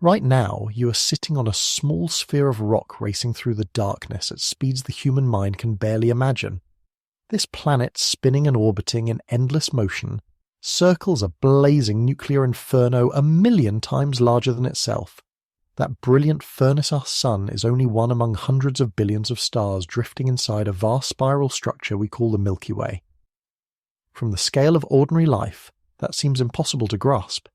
Right now, you are sitting on a small sphere of rock racing through the darkness at speeds the human mind can barely imagine. This planet, spinning and orbiting in endless motion, circles a blazing nuclear inferno 1,000,000 times larger than itself. That brilliant furnace our sun is only one among hundreds of billions of stars drifting inside a vast spiral structure we call the Milky Way. From the scale of ordinary life, that seems impossible to grasp.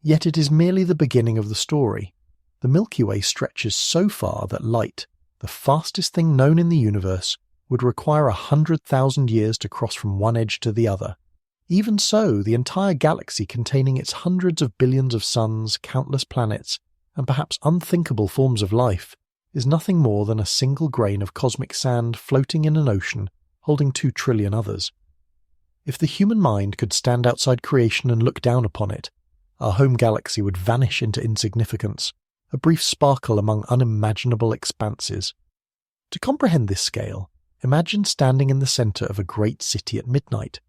Yet it is merely the beginning of the story. The Milky Way stretches so far that light, the fastest thing known in the universe, would require 100,000 years to cross from one edge to the other. Even so, the entire galaxy containing its hundreds of billions of suns, countless planets, and perhaps unthinkable forms of life, is nothing more than a single grain of cosmic sand floating in an ocean holding 2 trillion others. If the human mind could stand outside creation and look down upon it, our home galaxy would vanish into insignificance, a brief sparkle among unimaginable expanses. To comprehend this scale, imagine standing in the centre of a great city at midnight.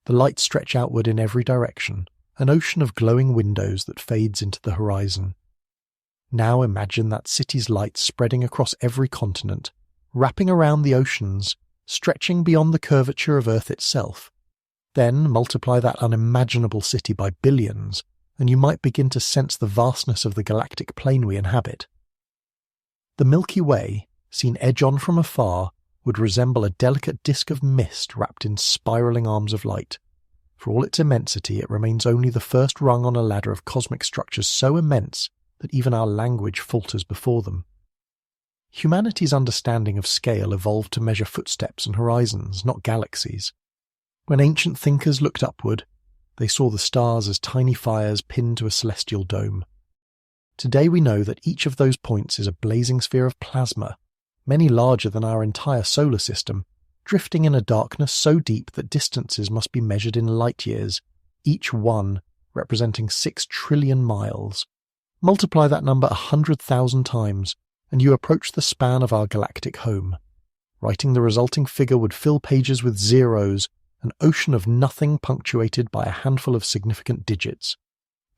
The lights stretch outward in every direction, an ocean of glowing windows that fades into the horizon. Now imagine that city's lights spreading across every continent, wrapping around the oceans, stretching beyond the curvature of Earth itself. Then multiply that unimaginable city by billions, and you might begin to sense the vastness of the galactic plane we inhabit. The Milky Way, seen edge-on from afar, would resemble a delicate disk of mist wrapped in spiralling arms of light. For all its immensity, it remains only the first rung on a ladder of cosmic structures so immense that even our language falters before them. Humanity's understanding of scale evolved to measure footsteps and horizons, not galaxies. When ancient thinkers looked upward, they saw the stars as tiny fires pinned to a celestial dome. Today we know that each of those points is a blazing sphere of plasma, many larger than our entire solar system, drifting in a darkness so deep that distances must be measured in light years, each one representing 6 trillion miles. Multiply that number 100,000 times, and you approach the span of our galactic home. Writing the resulting figure would fill pages with zeros, an ocean of nothing punctuated by a handful of significant digits.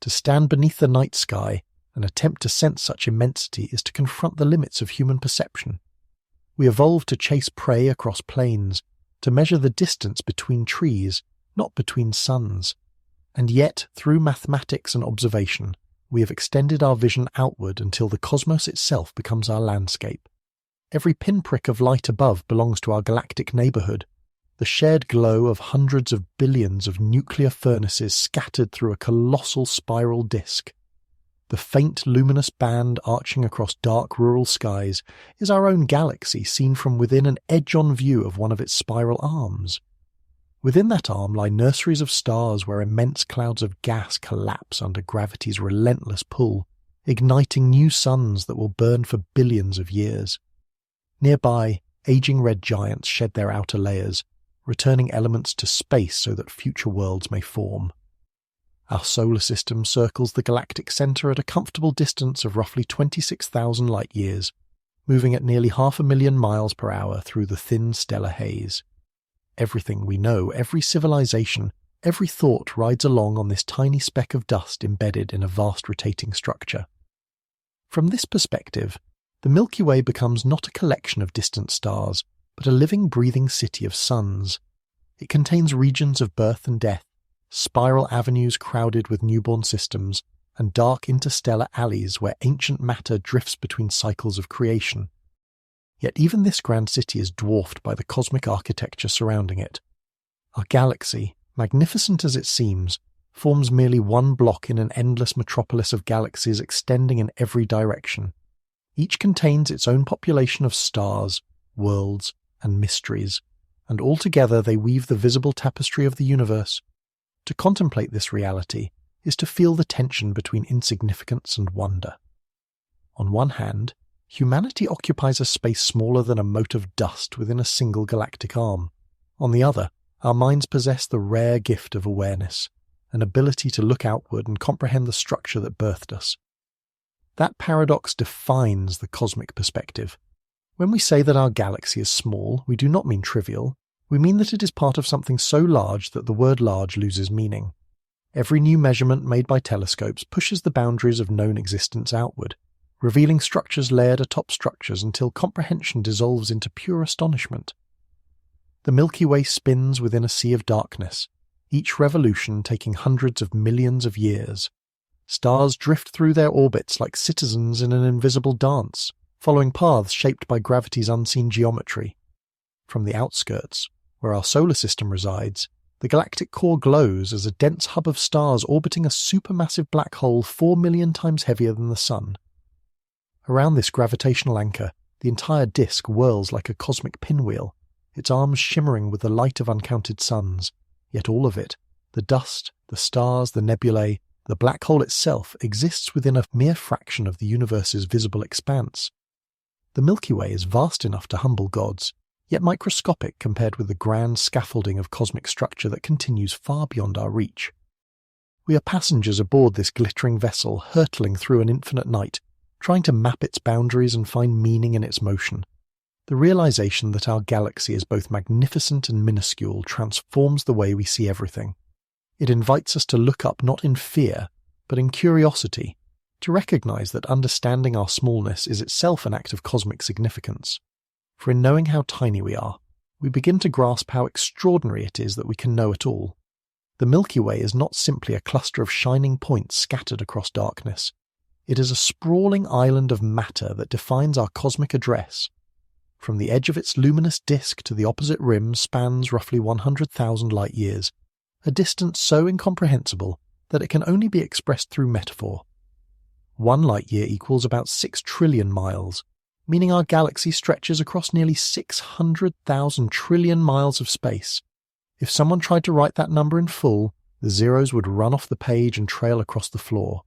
To stand beneath the night sky and attempt to sense such immensity is to confront the limits of human perception. We evolved to chase prey across plains, to measure the distance between trees, not between suns. And yet, through mathematics and observation, we have extended our vision outward until the cosmos itself becomes our landscape. Every pinprick of light above belongs to our galactic neighbourhood, the shared glow of hundreds of billions of nuclear furnaces scattered through a colossal spiral disk. The faint luminous band arching across dark rural skies is our own galaxy seen from within an edge-on view of one of its spiral arms. Within that arm lie nurseries of stars where immense clouds of gas collapse under gravity's relentless pull, igniting new suns that will burn for billions of years. Nearby, aging red giants shed their outer layers, returning elements to space so that future worlds may form. Our solar system circles the galactic centre at a comfortable distance of roughly 26,000 light-years, moving at nearly 500,000 miles per hour through the thin stellar haze. Everything we know, every civilization, every thought rides along on this tiny speck of dust embedded in a vast rotating structure. From this perspective, the Milky Way becomes not a collection of distant stars, but a living, breathing city of suns. It contains regions of birth and death, spiral avenues crowded with newborn systems, and dark interstellar alleys where ancient matter drifts between cycles of creation. Yet even this grand city is dwarfed by the cosmic architecture surrounding it. Our galaxy, magnificent as it seems, forms merely one block in an endless metropolis of galaxies extending in every direction. Each contains its own population of stars, worlds, and mysteries, and altogether they weave the visible tapestry of the universe. To contemplate this reality is to feel the tension between insignificance and wonder. On one hand, humanity occupies a space smaller than a mote of dust within a single galactic arm. On the other, our minds possess the rare gift of awareness, an ability to look outward and comprehend the structure that birthed us. That paradox defines the cosmic perspective. When we say that our galaxy is small, we do not mean trivial. We mean that it is part of something so large that the word large loses meaning. Every new measurement made by telescopes pushes the boundaries of known existence outward, revealing structures layered atop structures until comprehension dissolves into pure astonishment. The Milky Way spins within a sea of darkness, each revolution taking hundreds of millions of years. Stars drift through their orbits like citizens in an invisible dance, following paths shaped by gravity's unseen geometry. From the outskirts, where our solar system resides, the galactic core glows as a dense hub of stars orbiting a supermassive black hole 4 million times heavier than the Sun. Around this gravitational anchor, the entire disk whirls like a cosmic pinwheel, its arms shimmering with the light of uncounted suns. Yet all of it, the dust, the stars, the nebulae, the black hole itself, exists within a mere fraction of the universe's visible expanse. The Milky Way is vast enough to humble gods, yet microscopic compared with the grand scaffolding of cosmic structure that continues far beyond our reach. We are passengers aboard this glittering vessel, hurtling through an infinite night, trying to map its boundaries and find meaning in its motion. The realization that our galaxy is both magnificent and minuscule transforms the way we see everything. It invites us to look up not in fear, but in curiosity, to recognize that understanding our smallness is itself an act of cosmic significance. For in knowing how tiny we are, we begin to grasp how extraordinary it is that we can know at all. The Milky Way is not simply a cluster of shining points scattered across darkness. It is a sprawling island of matter that defines our cosmic address. From the edge of its luminous disk to the opposite rim spans roughly 100,000 light-years, a distance so incomprehensible that it can only be expressed through metaphor. 1 light-year equals about 6 trillion miles, meaning our galaxy stretches across nearly 600,000 trillion miles of space. If someone tried to write that number in full, the zeros would run off the page and trail across the floor.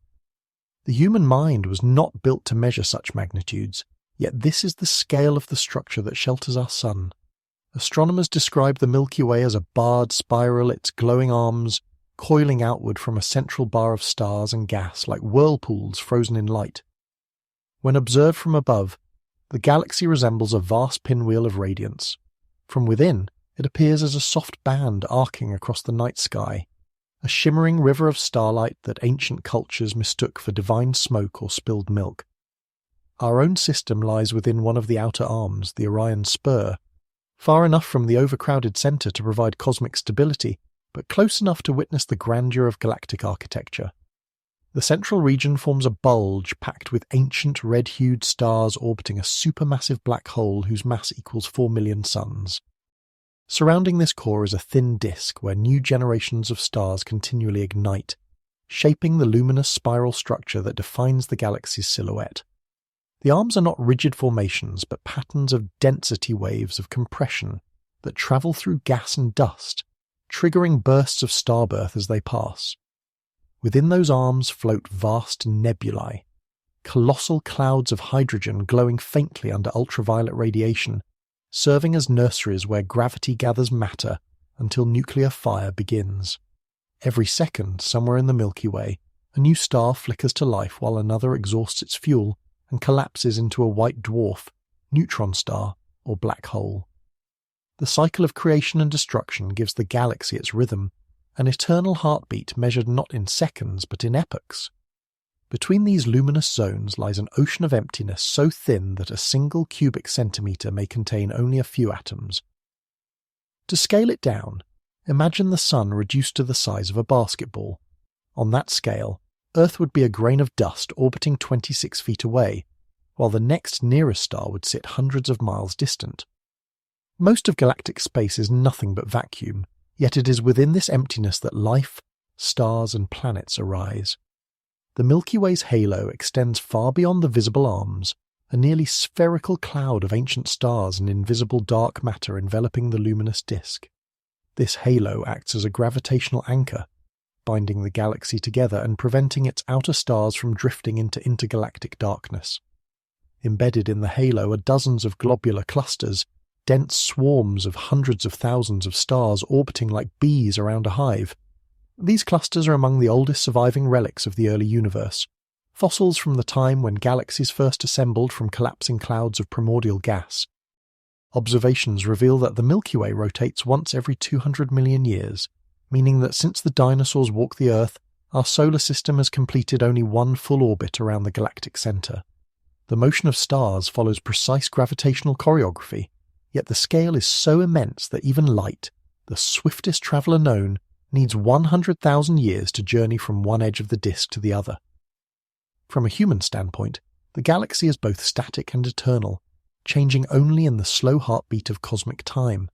The human mind was not built to measure such magnitudes, yet this is the scale of the structure that shelters our sun. Astronomers describe the Milky Way as a barred spiral, its glowing arms coiling outward from a central bar of stars and gas like whirlpools frozen in light. When observed from above, the galaxy resembles a vast pinwheel of radiance. From within, it appears as a soft band arcing across the night sky, a shimmering river of starlight that ancient cultures mistook for divine smoke or spilled milk. Our own system lies within one of the outer arms, the Orion Spur, far enough from the overcrowded centre to provide cosmic stability, but close enough to witness the grandeur of galactic architecture. The central region forms a bulge packed with ancient red-hued stars orbiting a supermassive black hole whose mass equals 4 million suns. Surrounding this core is a thin disk where new generations of stars continually ignite, shaping the luminous spiral structure that defines the galaxy's silhouette. The arms are not rigid formations, but patterns of density waves of compression that travel through gas and dust, triggering bursts of starbirth as they pass. Within those arms float vast nebulae, colossal clouds of hydrogen glowing faintly under ultraviolet radiation, serving as nurseries where gravity gathers matter until nuclear fire begins. Every second, somewhere in the Milky Way, a new star flickers to life while another exhausts its fuel and collapses into a white dwarf, neutron star, or black hole. The cycle of creation and destruction gives the galaxy its rhythm, an eternal heartbeat measured not in seconds but in epochs. Between these luminous zones lies an ocean of emptiness so thin that a single cubic centimetre may contain only a few atoms. To scale it down, imagine the Sun reduced to the size of a basketball. On that scale, Earth would be a grain of dust orbiting 26 feet away, while the next nearest star would sit hundreds of miles distant. Most of galactic space is nothing but vacuum, yet it is within this emptiness that life, stars and planets arise. The Milky Way's halo extends far beyond the visible arms, a nearly spherical cloud of ancient stars and invisible dark matter enveloping the luminous disk. This halo acts as a gravitational anchor, binding the galaxy together and preventing its outer stars from drifting into intergalactic darkness. Embedded in the halo are dozens of globular clusters, dense swarms of hundreds of thousands of stars orbiting like bees around a hive. These clusters are among the oldest surviving relics of the early universe, fossils from the time when galaxies first assembled from collapsing clouds of primordial gas. Observations reveal that the Milky Way rotates once every 200 million years, meaning that since the dinosaurs walked the Earth, our solar system has completed only one full orbit around the galactic centre. The motion of stars follows precise gravitational choreography, yet the scale is so immense that even light, the swiftest traveller known, needs 100,000 years to journey from one edge of the disk to the other. From a human standpoint, the galaxy is both static and eternal, changing only in the slow heartbeat of cosmic time.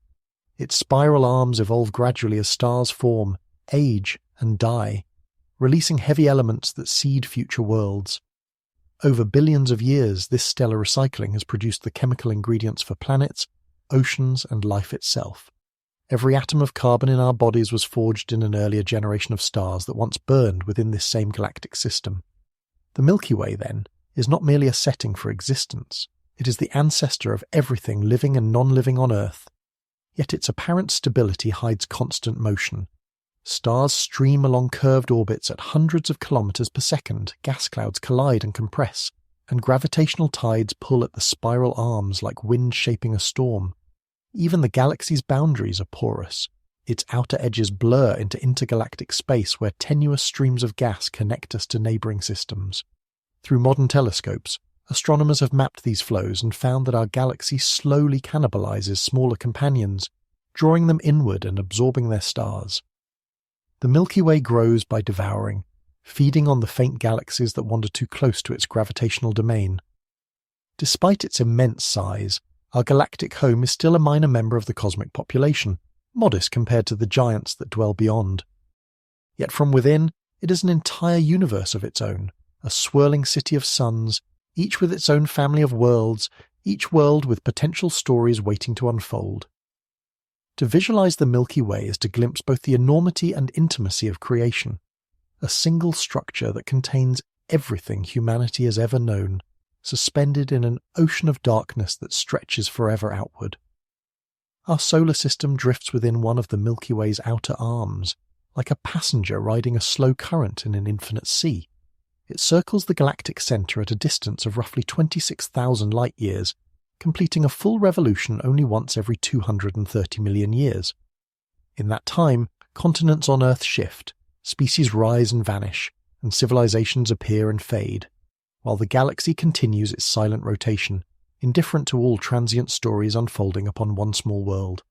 Its spiral arms evolve gradually as stars form, age, and die, releasing heavy elements that seed future worlds. Over billions of years, this stellar recycling has produced the chemical ingredients for planets, oceans, and life itself. Every atom of carbon in our bodies was forged in an earlier generation of stars that once burned within this same galactic system. The Milky Way, then, is not merely a setting for existence. It is the ancestor of everything living and non-living on Earth. Yet its apparent stability hides constant motion. Stars stream along curved orbits at hundreds of kilometers per second, gas clouds collide and compress, and gravitational tides pull at the spiral arms like wind shaping a storm. Even the galaxy's boundaries are porous. Its outer edges blur into intergalactic space where tenuous streams of gas connect us to neighbouring systems. Through modern telescopes, astronomers have mapped these flows and found that our galaxy slowly cannibalizes smaller companions, drawing them inward and absorbing their stars. The Milky Way grows by devouring, feeding on the faint galaxies that wander too close to its gravitational domain. Despite its immense size, our galactic home is still a minor member of the cosmic population, modest compared to the giants that dwell beyond. Yet from within, it is an entire universe of its own, a swirling city of suns, each with its own family of worlds, each world with potential stories waiting to unfold. To visualize the Milky Way is to glimpse both the enormity and intimacy of creation, a single structure that contains everything humanity has ever known, suspended in an ocean of darkness that stretches forever outward. Our solar system drifts within one of the Milky Way's outer arms, like a passenger riding a slow current in an infinite sea. It circles the galactic centre at a distance of roughly 26,000 light-years, completing a full revolution only once every 230 million years. In that time, continents on Earth shift, species rise and vanish, and civilizations appear and fade, while the galaxy continues its silent rotation, indifferent to all transient stories unfolding upon one small world.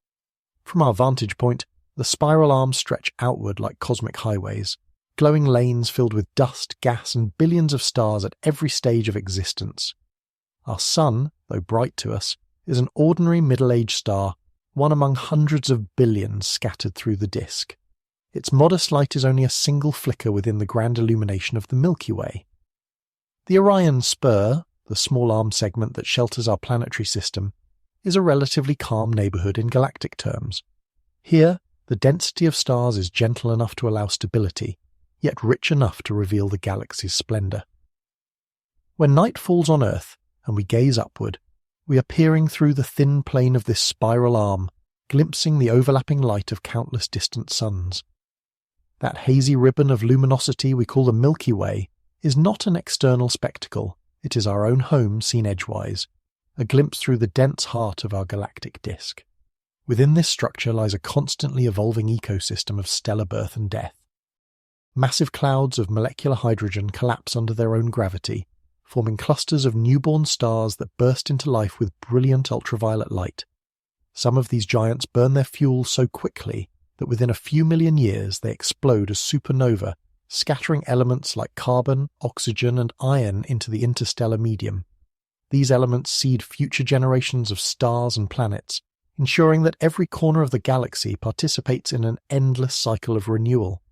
From our vantage point, the spiral arms stretch outward like cosmic highways, glowing lanes filled with dust, gas, and billions of stars at every stage of existence. Our sun, though bright to us, is an ordinary middle-aged star, one among hundreds of billions scattered through the disk. Its modest light is only a single flicker within the grand illumination of the Milky Way. The Orion Spur, the small arm segment that shelters our planetary system, is a relatively calm neighbourhood in galactic terms. Here, the density of stars is gentle enough to allow stability, yet rich enough to reveal the galaxy's splendour. When night falls on Earth, and we gaze upward, we are peering through the thin plane of this spiral arm, glimpsing the overlapping light of countless distant suns. That hazy ribbon of luminosity we call the Milky Way is not an external spectacle, it is our own home seen edgewise, a glimpse through the dense heart of our galactic disk. Within this structure lies a constantly evolving ecosystem of stellar birth and death. Massive clouds of molecular hydrogen collapse under their own gravity, forming clusters of newborn stars that burst into life with brilliant ultraviolet light. Some of these giants burn their fuel so quickly that within a few million years they explode as supernova, scattering elements like carbon, oxygen, and iron into the interstellar medium. These elements seed future generations of stars and planets, ensuring that every corner of the galaxy participates in an endless cycle of renewal.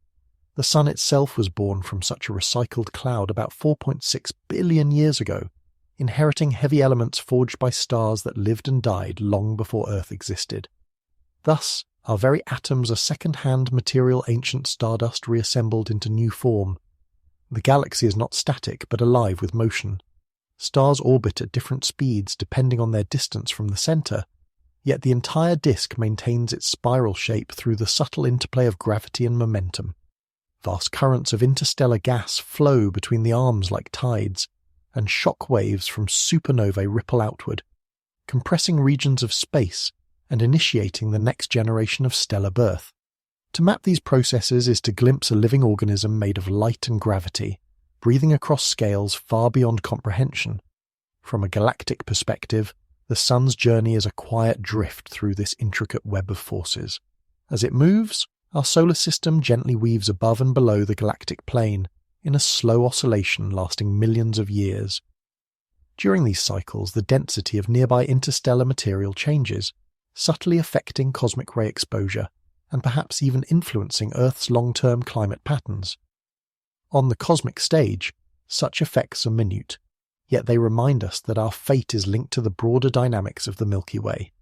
The Sun itself was born from such a recycled cloud about 4.6 billion years ago, inheriting heavy elements forged by stars that lived and died long before Earth existed. Thus, our very atoms are second-hand material ancient stardust reassembled into new form. The galaxy is not static but alive with motion. Stars orbit at different speeds depending on their distance from the centre, yet the entire disk maintains its spiral shape through the subtle interplay of gravity and momentum. Vast currents of interstellar gas flow between the arms like tides, and shock waves from supernovae ripple outward, compressing regions of space and initiating the next generation of stellar birth. To map these processes is to glimpse a living organism made of light and gravity, breathing across scales far beyond comprehension. From a galactic perspective, the sun's journey is a quiet drift through this intricate web of forces. As it moves, our solar system gently weaves above and below the galactic plane in a slow oscillation lasting millions of years. During these cycles, the density of nearby interstellar material changes, subtly affecting cosmic ray exposure and perhaps even influencing Earth's long-term climate patterns. On the cosmic stage, such effects are minute, yet they remind us that our fate is linked to the broader dynamics of the Milky Way.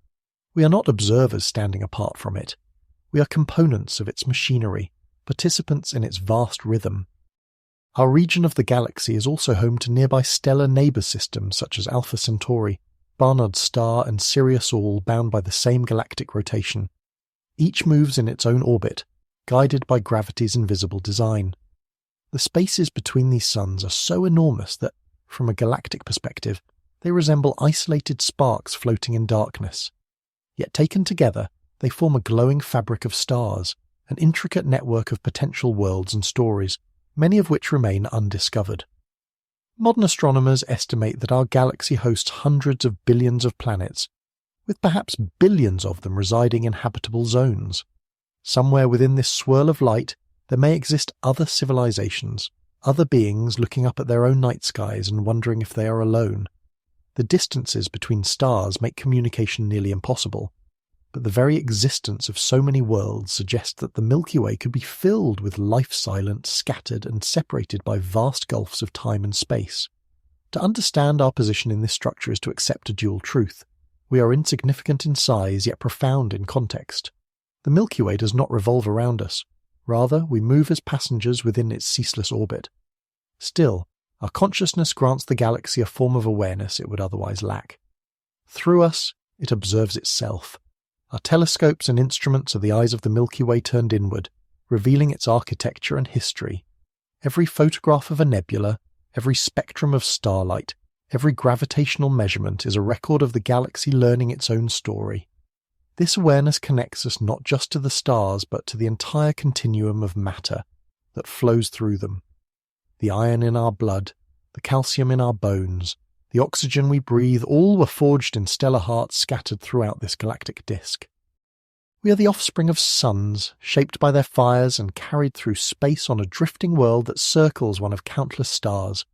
We are not observers standing apart from it. We are components of its machinery, participants in its vast rhythm. Our region of the galaxy is also home to nearby stellar neighbour systems such as Alpha Centauri, Barnard's Star and Sirius, all bound by the same galactic rotation. Each moves in its own orbit, guided by gravity's invisible design. The spaces between these suns are so enormous that, from a galactic perspective, they resemble isolated sparks floating in darkness. Yet taken together, they form a glowing fabric of stars, an intricate network of potential worlds and stories, many of which remain undiscovered. Modern astronomers estimate that our galaxy hosts hundreds of billions of planets, with perhaps billions of them residing in habitable zones. Somewhere within this swirl of light, there may exist other civilizations, other beings looking up at their own night skies and wondering if they are alone. The distances between stars make communication nearly impossible, but the very existence of so many worlds suggests that the Milky Way could be filled with life silent, scattered and separated by vast gulfs of time and space. To understand our position in this structure is to accept a dual truth. We are insignificant in size, yet profound in context. The Milky Way does not revolve around us. Rather, we move as passengers within its ceaseless orbit. Still, our consciousness grants the galaxy a form of awareness it would otherwise lack. Through us, it observes itself. Our telescopes and instruments are the eyes of the Milky Way turned inward, revealing its architecture and history. Every photograph of a nebula, every spectrum of starlight, every gravitational measurement is a record of the galaxy learning its own story. This awareness connects us not just to the stars but to the entire continuum of matter that flows through them. The iron in our blood, the calcium in our bones, the oxygen we breathe, all were forged in stellar hearts scattered throughout this galactic disk. We are the offspring of suns, shaped by their fires and carried through space on a drifting world that circles one of countless stars.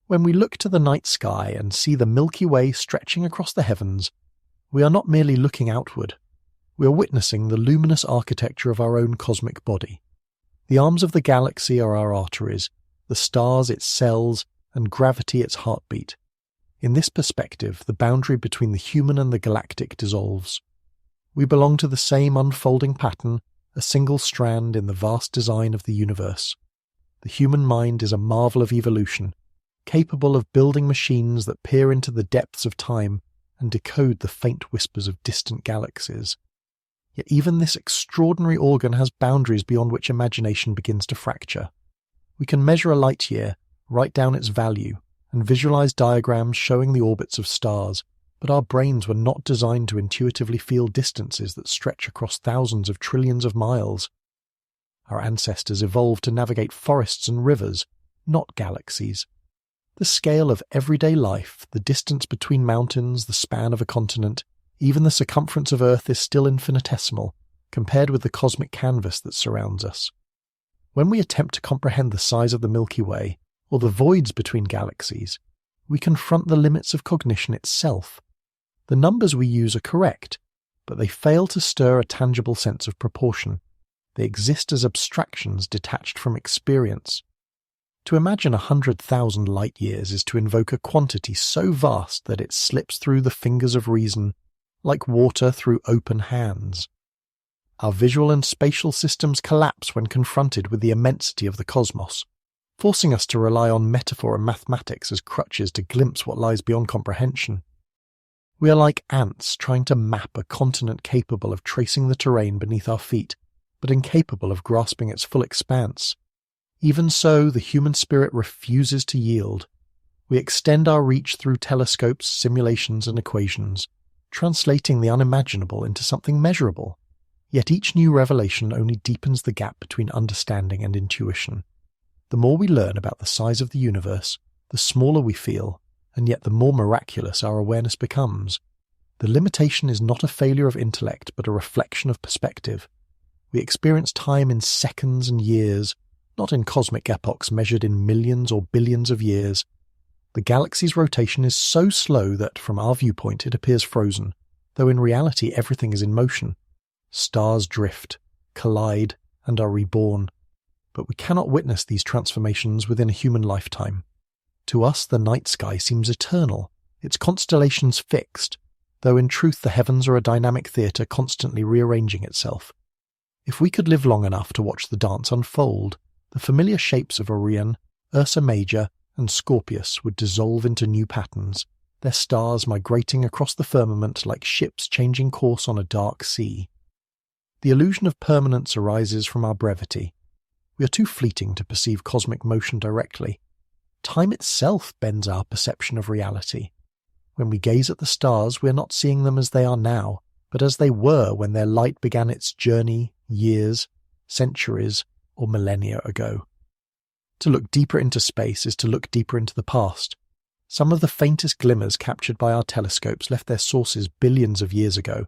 When we look to the night sky and see the Milky Way stretching across the heavens, we are not merely looking outward. We are witnessing the luminous architecture of our own cosmic body. The arms of the galaxy are our arteries, the stars its cells, and gravity its heartbeat. In this perspective, the boundary between the human and the galactic dissolves. We belong to the same unfolding pattern, a single strand in the vast design of the universe. The human mind is a marvel of evolution, capable of building machines that peer into the depths of time and decode the faint whispers of distant galaxies. Yet even this extraordinary organ has boundaries beyond which imagination begins to fracture. We can measure a light year, write down its value, and visualize diagrams showing the orbits of stars, but our brains were not designed to intuitively feel distances that stretch across thousands of trillions of miles. Our ancestors evolved to navigate forests and rivers, not galaxies. The scale of everyday life, the distance between mountains, the span of a continent, even the circumference of Earth is still infinitesimal, compared with the cosmic canvas that surrounds us. When we attempt to comprehend the size of the Milky Way, or the voids between galaxies, we confront the limits of cognition itself. The numbers we use are correct, but they fail to stir a tangible sense of proportion. They exist as abstractions detached from experience. To imagine 100,000 light years is to invoke a quantity so vast that it slips through the fingers of reason, like water through open hands. Our visual and spatial systems collapse when confronted with the immensity of the cosmos, forcing us to rely on metaphor and mathematics as crutches to glimpse what lies beyond comprehension. We are like ants trying to map a continent capable of tracing the terrain beneath our feet, but incapable of grasping its full expanse. Even so, the human spirit refuses to yield. We extend our reach through telescopes, simulations, and equations, translating the unimaginable into something measurable. Yet each new revelation only deepens the gap between understanding and intuition. The more we learn about the size of the universe, the smaller we feel, and yet the more miraculous our awareness becomes. The limitation is not a failure of intellect, but a reflection of perspective. We experience time in seconds and years, not in cosmic epochs measured in millions or billions of years. The galaxy's rotation is so slow that, from our viewpoint, it appears frozen, though in reality everything is in motion. Stars drift, collide, and are reborn. But we cannot witness these transformations within a human lifetime. To us, the night sky seems eternal, its constellations fixed, though in truth the heavens are a dynamic theatre constantly rearranging itself. If we could live long enough to watch the dance unfold, the familiar shapes of Orion, Ursa Major, and Scorpius would dissolve into new patterns, their stars migrating across the firmament like ships changing course on a dark sea. The illusion of permanence arises from our brevity. We are too fleeting to perceive cosmic motion directly. Time itself bends our perception of reality. When we gaze at the stars, we are not seeing them as they are now, but as they were when their light began its journey years, centuries, or millennia ago. To look deeper into space is to look deeper into the past. Some of the faintest glimmers captured by our telescopes left their sources billions of years ago,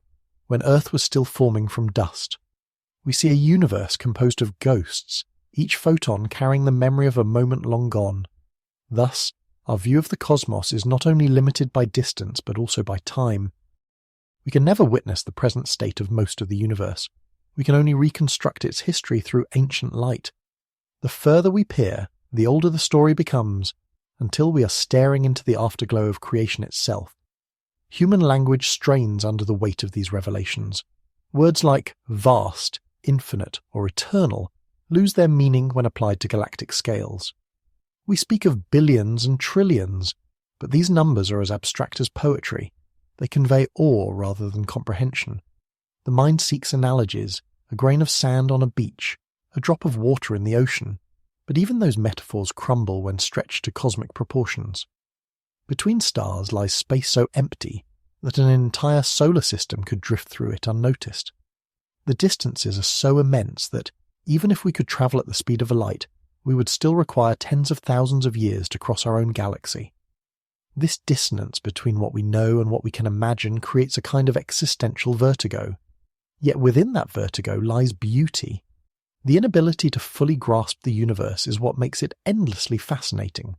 when Earth was still forming from dust. We see a universe composed of ghosts, each photon carrying the memory of a moment long gone. Thus, our view of the cosmos is not only limited by distance but also by time. We can never witness the present state of most of the universe. We can only reconstruct its history through ancient light. The further we peer, the older the story becomes, until we are staring into the afterglow of creation itself. Human language strains under the weight of these revelations. Words like vast, infinite, or eternal lose their meaning when applied to galactic scales. We speak of billions and trillions, but these numbers are as abstract as poetry. They convey awe rather than comprehension. The mind seeks analogies, a grain of sand on a beach, a drop of water in the ocean, but even those metaphors crumble when stretched to cosmic proportions. Between stars lies space so empty that an entire solar system could drift through it unnoticed. The distances are so immense that, even if we could travel at the speed of a light, we would still require tens of thousands of years to cross our own galaxy. This dissonance between what we know and what we can imagine creates a kind of existential vertigo. Yet within that vertigo lies beauty. The inability to fully grasp the universe is what makes it endlessly fascinating.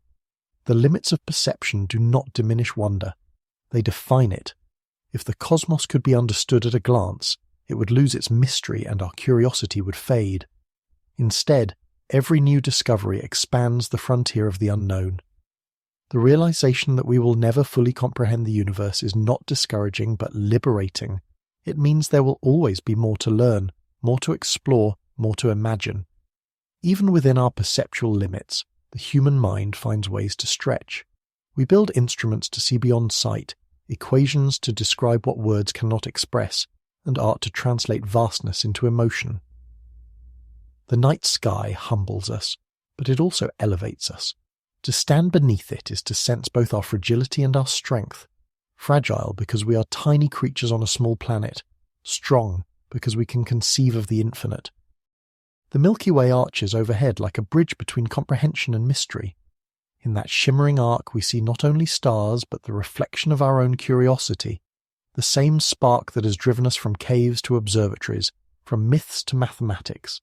The limits of perception do not diminish wonder. They define it. If the cosmos could be understood at a glance, it would lose its mystery and our curiosity would fade. Instead, every new discovery expands the frontier of the unknown. The realization that we will never fully comprehend the universe is not discouraging but liberating. It means there will always be more to learn, more to explore, more to imagine. Even within our perceptual limits, the human mind finds ways to stretch. We build instruments to see beyond sight, equations to describe what words cannot express, and art to translate vastness into emotion. The night sky humbles us, but it also elevates us. To stand beneath it is to sense both our fragility and our strength. Fragile because we are tiny creatures on a small planet, strong because we can conceive of the infinite. The Milky Way arches overhead like a bridge between comprehension and mystery. In that shimmering arc we see not only stars but the reflection of our own curiosity, the same spark that has driven us from caves to observatories, from myths to mathematics.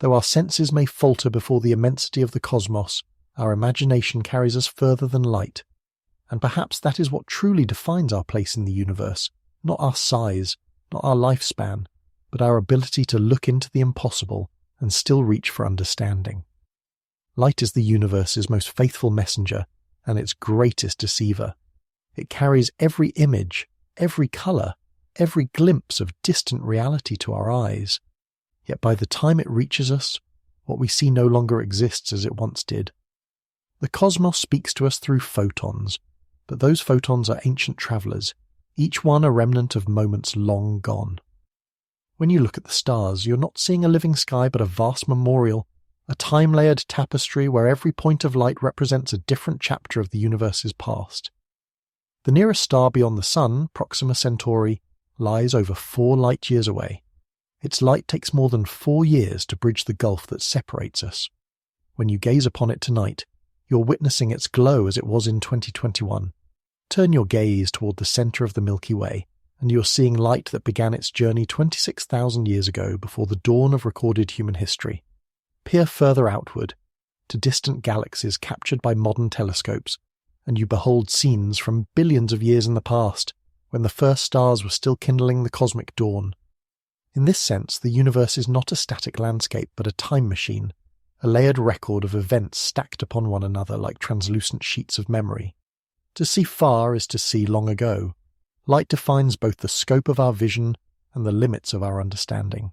Though our senses may falter before the immensity of the cosmos, our imagination carries us further than light. And perhaps that is what truly defines our place in the universe, not our size, not our lifespan, but our ability to look into the impossible and still reach for understanding. Light is the universe's most faithful messenger and its greatest deceiver. It carries every image, every colour, every glimpse of distant reality to our eyes. Yet by the time it reaches us, what we see no longer exists as it once did. The cosmos speaks to us through photons, but those photons are ancient travellers, each one a remnant of moments long gone. When you look at the stars, you're not seeing a living sky but a vast memorial, a time-layered tapestry where every point of light represents a different chapter of the universe's past. The nearest star beyond the Sun, Proxima Centauri, lies over 4 light-years away. Its light takes more than 4 years to bridge the gulf that separates us. When you gaze upon it tonight, you're witnessing its glow as it was in 2021. Turn your gaze toward the center of the Milky Way, and you're seeing light that began its journey 26,000 years ago before the dawn of recorded human history. Peer further outward, to distant galaxies captured by modern telescopes, and you behold scenes from billions of years in the past, when the first stars were still kindling the cosmic dawn. In this sense, the universe is not a static landscape but a time machine, a layered record of events stacked upon one another like translucent sheets of memory. To see far is to see long ago. Light defines both the scope of our vision and the limits of our understanding.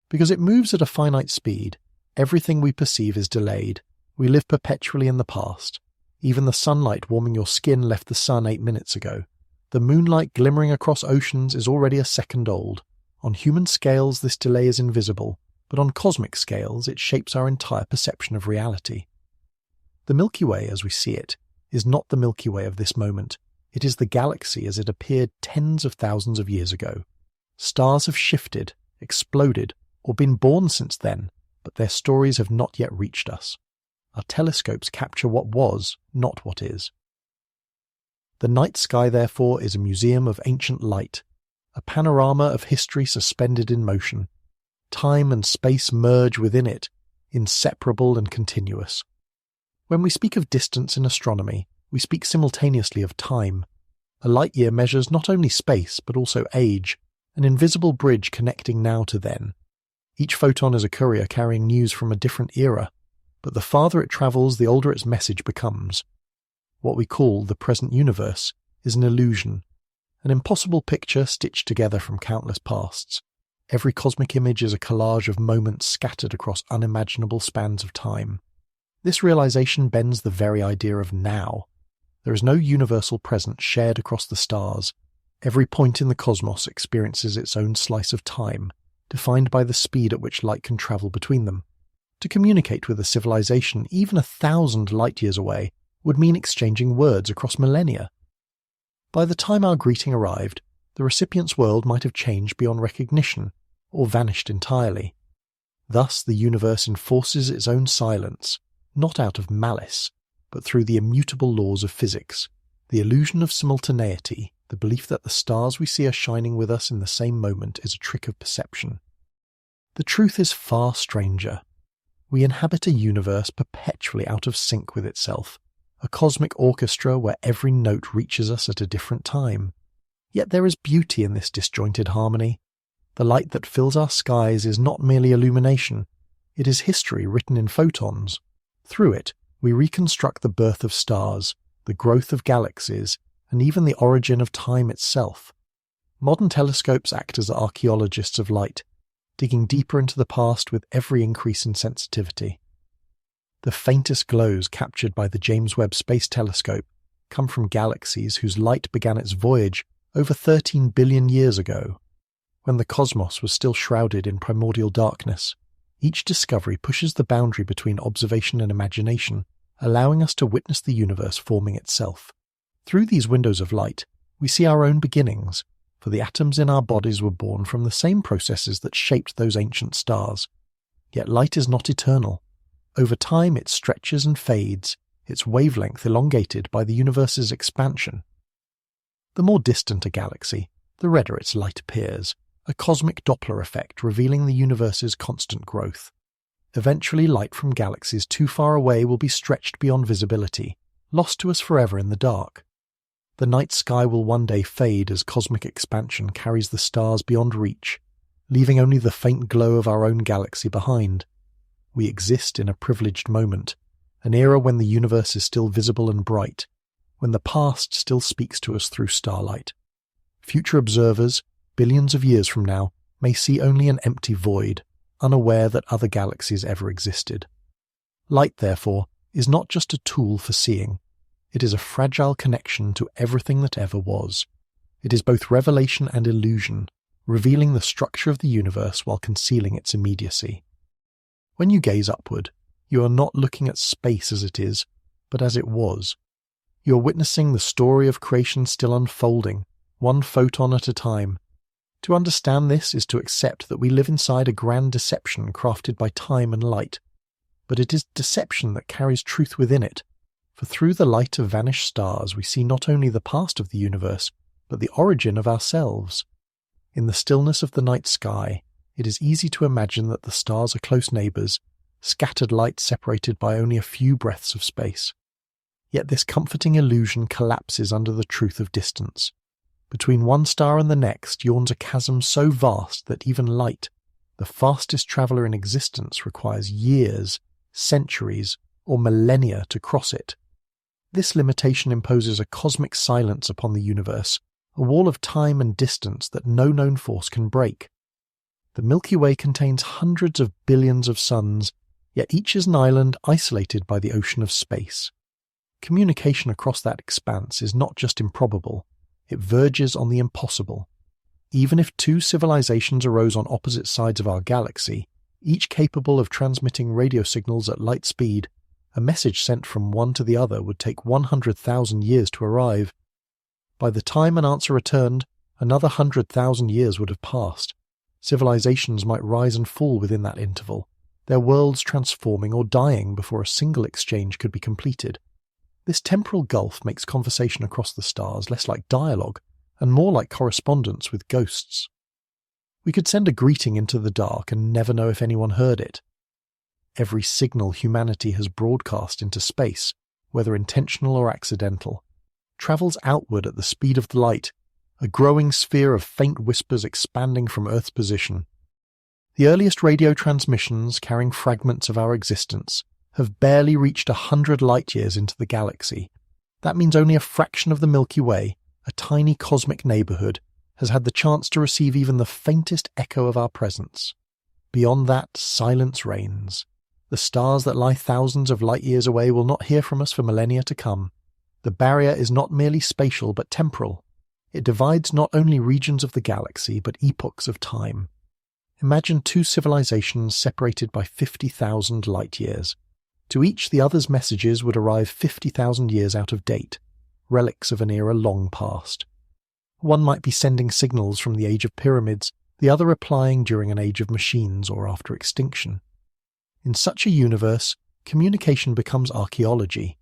Because it moves at a finite speed, everything we perceive is delayed. We live perpetually in the past. Even the sunlight warming your skin left the sun 8 minutes ago. The moonlight glimmering across oceans is already a second old. On human scales, this delay is invisible, but on cosmic scales, it shapes our entire perception of reality. The Milky Way, as we see it, is not the Milky Way of this moment. It is the galaxy as it appeared tens of thousands of years ago. Stars have shifted, exploded, or been born since then, but their stories have not yet reached us. Our telescopes capture what was, not what is. The night sky, therefore, is a museum of ancient light, a panorama of history suspended in motion. Time and space merge within it, inseparable and continuous. When we speak of distance in astronomy, we speak simultaneously of time. A light year measures not only space, but also age, an invisible bridge connecting now to then. Each photon is a courier carrying news from a different era, but the farther it travels, the older its message becomes. What we call the present universe is an illusion, an impossible picture stitched together from countless pasts. Every cosmic image is a collage of moments scattered across unimaginable spans of time. This realization bends the very idea of now. There is no universal present shared across the stars. Every point in the cosmos experiences its own slice of time, defined by the speed at which light can travel between them. To communicate with a civilization even 1,000 light-years away would mean exchanging words across millennia. By the time our greeting arrived, the recipient's world might have changed beyond recognition, or vanished entirely. Thus the universe enforces its own silence, not out of malice, but through the immutable laws of physics, the illusion of simultaneity, the belief that the stars we see are shining with us in the same moment is a trick of perception. The truth is far stranger. We inhabit a universe perpetually out of sync with itself, a cosmic orchestra where every note reaches us at a different time. Yet there is beauty in this disjointed harmony. The light that fills our skies is not merely illumination, it is history written in photons. Through it, we reconstruct the birth of stars, the growth of galaxies, and even the origin of time itself. Modern telescopes act as archaeologists of light, digging deeper into the past with every increase in sensitivity. The faintest glows captured by the James Webb Space Telescope come from galaxies whose light began its voyage over 13 billion years ago. When the cosmos was still shrouded in primordial darkness, each discovery pushes the boundary between observation and imagination, allowing us to witness the universe forming itself. Through these windows of light, we see our own beginnings, for the atoms in our bodies were born from the same processes that shaped those ancient stars. Yet light is not eternal. Over time it stretches and fades, its wavelength elongated by the universe's expansion. The more distant a galaxy, the redder its light appears, a cosmic Doppler effect revealing the universe's constant growth. Eventually light from galaxies too far away will be stretched beyond visibility, lost to us forever in the dark. The night sky will one day fade as cosmic expansion carries the stars beyond reach, leaving only the faint glow of our own galaxy behind. We exist in a privileged moment, an era when the universe is still visible and bright, when the past still speaks to us through starlight. Future observers, billions of years from now, may see only an empty void, unaware that other galaxies ever existed. Light, therefore, is not just a tool for seeing. It is a fragile connection to everything that ever was. It is both revelation and illusion, revealing the structure of the universe while concealing its immediacy. When you gaze upward, you are not looking at space as it is, but as it was. You are witnessing the story of creation still unfolding, one photon at a time. To understand this is to accept that we live inside a grand deception crafted by time and light. But it is deception that carries truth within it, for through the light of vanished stars we see not only the past of the universe, but the origin of ourselves. In the stillness of the night sky, it is easy to imagine that the stars are close neighbours, scattered light separated by only a few breaths of space. Yet this comforting illusion collapses under the truth of distance. Between one star and the next yawns a chasm so vast that even light, the fastest traveller in existence, requires years, centuries, or millennia to cross it. This limitation imposes a cosmic silence upon the universe, a wall of time and distance that no known force can break. The Milky Way contains hundreds of billions of suns, yet each is an island isolated by the ocean of space. Communication across that expanse is not just improbable, it verges on the impossible. Even if two civilizations arose on opposite sides of our galaxy, each capable of transmitting radio signals at light speed, a message sent from one to the other would take 100,000 years to arrive. By the time an answer returned, another 100,000 years would have passed. Civilizations might rise and fall within that interval, their worlds transforming or dying before a single exchange could be completed. This temporal gulf makes conversation across the stars less like dialogue and more like correspondence with ghosts. We could send a greeting into the dark and never know if anyone heard it. Every signal humanity has broadcast into space, whether intentional or accidental, travels outward at the speed of the light, a growing sphere of faint whispers expanding from Earth's position. The earliest radio transmissions, carrying fragments of our existence, have barely reached 100 light-years into the galaxy. That means only a fraction of the Milky Way, a tiny cosmic neighbourhood, has had the chance to receive even the faintest echo of our presence. Beyond that, silence reigns. The stars that lie thousands of light-years away will not hear from us for millennia to come. The barrier is not merely spatial but temporal. It divides not only regions of the galaxy but epochs of time. Imagine two civilizations separated by 50,000 light-years. To each, the other's messages would arrive 50,000 years out of date, relics of an era long past. One might be sending signals from the age of pyramids, the other replying during an age of machines or after extinction. In such a universe, communication becomes archaeology.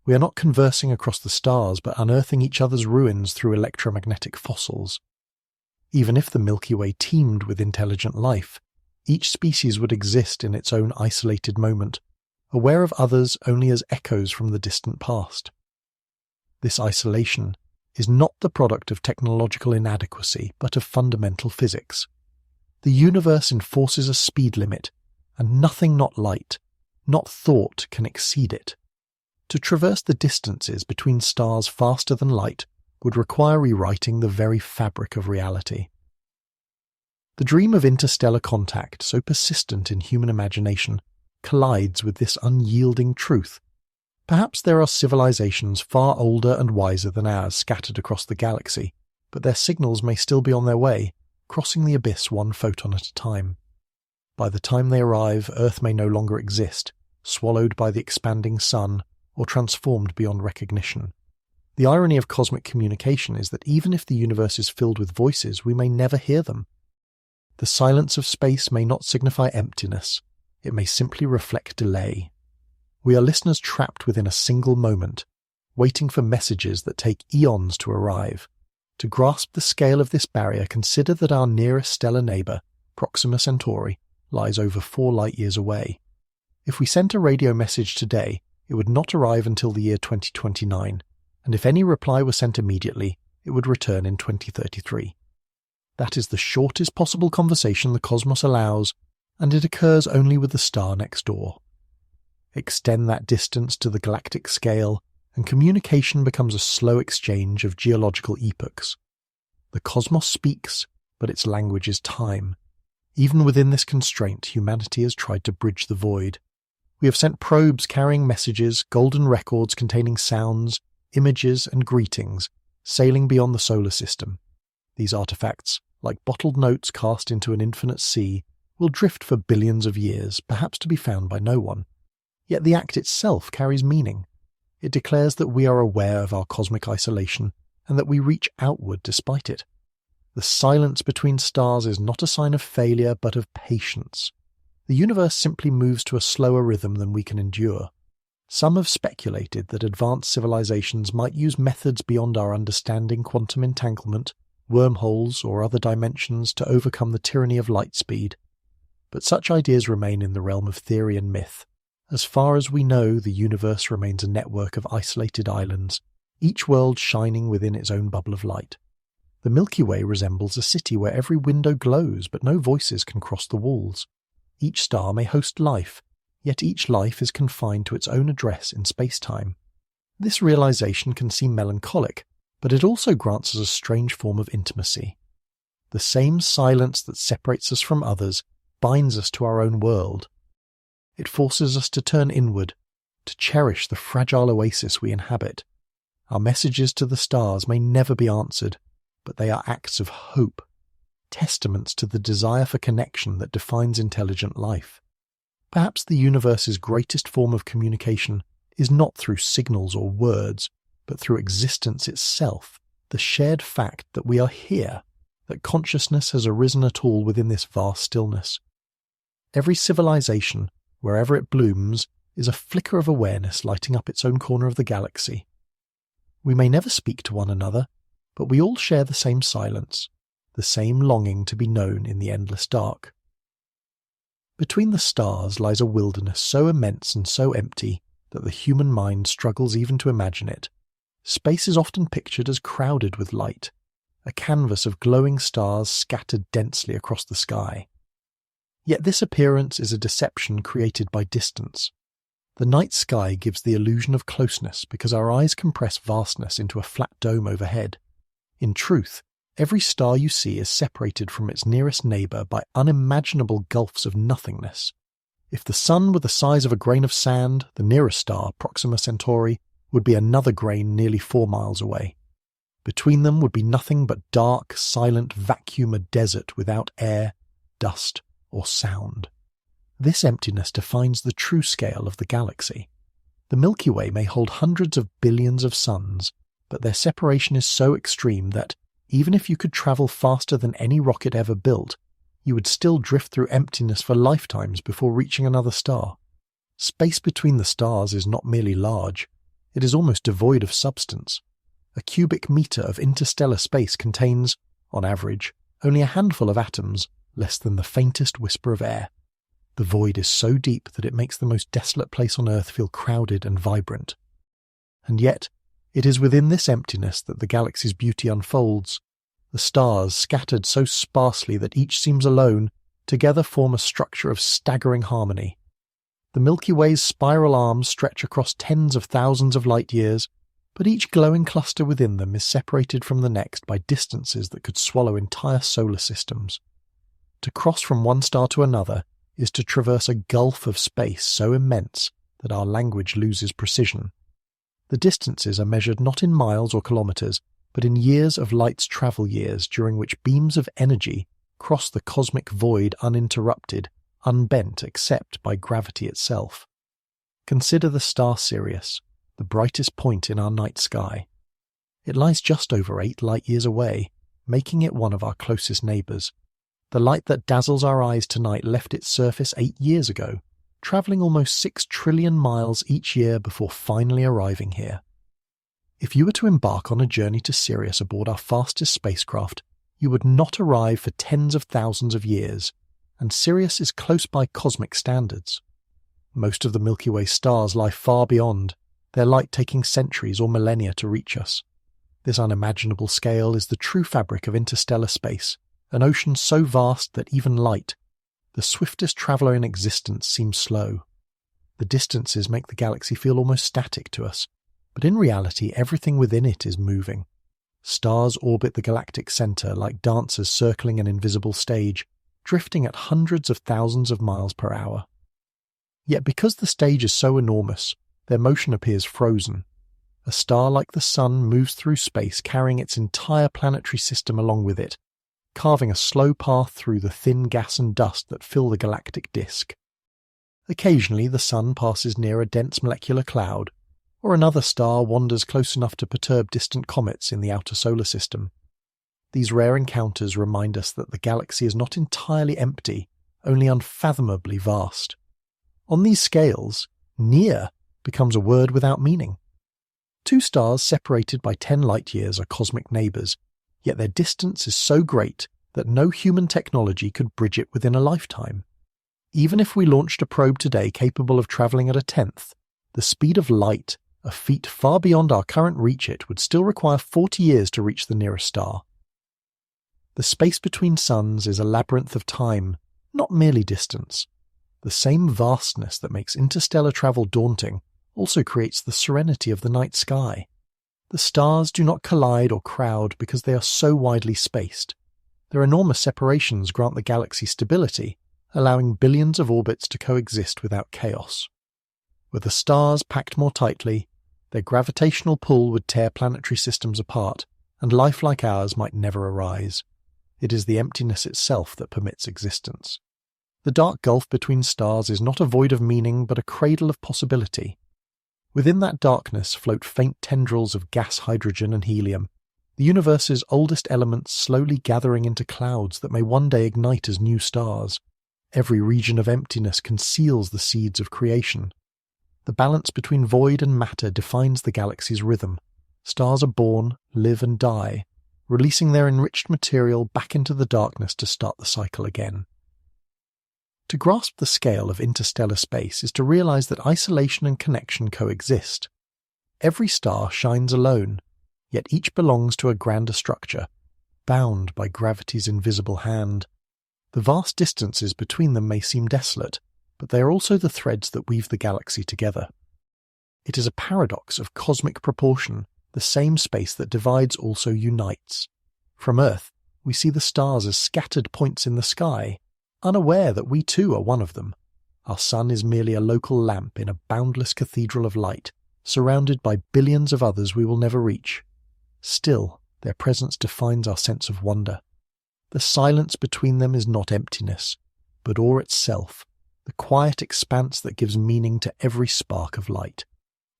We are not conversing across the stars, but unearthing each other's ruins through electromagnetic fossils. Even if the Milky Way teemed with intelligent life, each species would exist in its own isolated moment, aware of others only as echoes from the distant past. This isolation is not the product of technological inadequacy, but of fundamental physics. The universe enforces a speed limit, and nothing not light, not thought, can exceed it. To traverse the distances between stars faster than light would require rewriting the very fabric of reality. The dream of interstellar contact, so persistent in human imagination, collides with this unyielding truth. Perhaps there are civilizations far older and wiser than ours scattered across the galaxy, but their signals may still be on their way, crossing the abyss one photon at a time. By the time they arrive, Earth may no longer exist, swallowed by the expanding sun, or transformed beyond recognition. The irony of cosmic communication is that even if the universe is filled with voices, we may never hear them. The silence of space may not signify emptiness, it may simply reflect delay. We are listeners trapped within a single moment, waiting for messages that take eons to arrive. To grasp the scale of this barrier, consider that our nearest stellar neighbour, Proxima Centauri, lies over 4 light-years away. If we sent a radio message today, it would not arrive until the year 2029, and if any reply was sent immediately, it would return in 2033. That is the shortest possible conversation the cosmos allows, and it occurs only with the star next door. Extend that distance to the galactic scale, and communication becomes a slow exchange of geological epochs. The cosmos speaks, but its language is time. Even within this constraint, humanity has tried to bridge the void. We have sent probes carrying messages, golden records containing sounds, images, and greetings, sailing beyond the solar system. These artifacts, like bottled notes cast into an infinite sea, will drift for billions of years, perhaps to be found by no one. Yet the act itself carries meaning. It declares that we are aware of our cosmic isolation, and that we reach outward despite it. The silence between stars is not a sign of failure but of patience. The universe simply moves to a slower rhythm than we can endure. Some have speculated that advanced civilizations might use methods beyond our understanding, quantum entanglement, wormholes, or other dimensions to overcome the tyranny of light speed. But such ideas remain in the realm of theory and myth. As far as we know, the universe remains a network of isolated islands, each world shining within its own bubble of light. The Milky Way resembles a city where every window glows, but no voices can cross the walls. Each star may host life, yet each life is confined to its own address in space-time. This realization can seem melancholic, but it also grants us a strange form of intimacy. The same silence that separates us from others binds us to our own world. It forces us to turn inward, to cherish the fragile oasis we inhabit. Our messages to the stars may never be answered, but they are acts of hope, testaments to the desire for connection that defines intelligent life. Perhaps the universe's greatest form of communication is not through signals or words, but through existence itself, the shared fact that we are here, that consciousness has arisen at all within this vast stillness. Every civilization, wherever it blooms, is a flicker of awareness lighting up its own corner of the galaxy. We may never speak to one another, but we all share the same silence, the same longing to be known in the endless dark. Between the stars lies a wilderness so immense and so empty that the human mind struggles even to imagine it. Space is often pictured as crowded with light, a canvas of glowing stars scattered densely across the sky. Yet this appearance is a deception created by distance. The night sky gives the illusion of closeness because our eyes compress vastness into a flat dome overhead. In truth, every star you see is separated from its nearest neighbour by unimaginable gulfs of nothingness. If the sun were the size of a grain of sand, the nearest star, Proxima Centauri, would be another grain nearly 4 miles away. Between them would be nothing but dark, silent vacuum, a desert without air, dust, or sound. This emptiness defines the true scale of the galaxy. The Milky Way may hold hundreds of billions of suns, but their separation is so extreme that, even if you could travel faster than any rocket ever built, you would still drift through emptiness for lifetimes before reaching another star. Space between the stars is not merely large, it is almost devoid of substance. A cubic meter of interstellar space contains, on average, only a handful of atoms, less than the faintest whisper of air. The void is so deep that it makes the most desolate place on Earth feel crowded and vibrant. And yet, it is within this emptiness that the galaxy's beauty unfolds. The stars, scattered so sparsely that each seems alone, together form a structure of staggering harmony. The Milky Way's spiral arms stretch across tens of thousands of light years, but each glowing cluster within them is separated from the next by distances that could swallow entire solar systems. To cross from one star to another is to traverse a gulf of space so immense that our language loses precision. The distances are measured not in miles or kilometers, but in years of light's travel years during which beams of energy cross the cosmic void uninterrupted, unbent except by gravity itself. Consider the star Sirius, the brightest point in our night sky. It lies just over 8 light-years away, making it one of our closest neighbours. The light that dazzles our eyes tonight left its surface 8 years ago, travelling almost 6 trillion miles each year before finally arriving here. If you were to embark on a journey to Sirius aboard our fastest spacecraft, you would not arrive for tens of thousands of years, and Sirius is close by cosmic standards. Most of the Milky Way stars lie far beyond, their light taking centuries or millennia to reach us. This unimaginable scale is the true fabric of interstellar space, an ocean so vast that even light, the swiftest traveller in existence, seems slow. The distances make the galaxy feel almost static to us, but in reality everything within it is moving. Stars orbit the galactic centre like dancers circling an invisible stage, drifting at hundreds of thousands of miles per hour. Yet because the stage is so enormous, their motion appears frozen. A star like the Sun moves through space carrying its entire planetary system along with it, carving a slow path through the thin gas and dust that fill the galactic disk. Occasionally the Sun passes near a dense molecular cloud, or another star wanders close enough to perturb distant comets in the outer solar system. These rare encounters remind us that the galaxy is not entirely empty, only unfathomably vast. On these scales, near becomes a word without meaning. Two stars separated by 10 light-years are cosmic neighbours, yet their distance is so great that no human technology could bridge it within a lifetime. Even if we launched a probe today capable of travelling at a tenth, the speed of light, a feat far beyond our current reach, it would still require 40 years to reach the nearest star. The space between suns is a labyrinth of time, not merely distance. The same vastness that makes interstellar travel daunting also creates the serenity of the night sky. The stars do not collide or crowd because they are so widely spaced. Their enormous separations grant the galaxy stability, allowing billions of orbits to coexist without chaos. Were the stars packed more tightly, their gravitational pull would tear planetary systems apart, and life like ours might never arise. It is the emptiness itself that permits existence. The dark gulf between stars is not a void of meaning but a cradle of possibility. Within that darkness float faint tendrils of gas, hydrogen and helium, the universe's oldest elements slowly gathering into clouds that may one day ignite as new stars. Every region of emptiness conceals the seeds of creation. The balance between void and matter defines the galaxy's rhythm. Stars are born, live and die, releasing their enriched material back into the darkness to start the cycle again. To grasp the scale of interstellar space is to realize that isolation and connection coexist. Every star shines alone, yet each belongs to a grander structure, bound by gravity's invisible hand. The vast distances between them may seem desolate, but they are also the threads that weave the galaxy together. It is a paradox of cosmic proportion. The same space that divides also unites. From Earth, we see the stars as scattered points in the sky, unaware that we too are one of them. Our sun is merely a local lamp in a boundless cathedral of light, surrounded by billions of others we will never reach. Still, their presence defines our sense of wonder. The silence between them is not emptiness, but awe itself, the quiet expanse that gives meaning to every spark of light.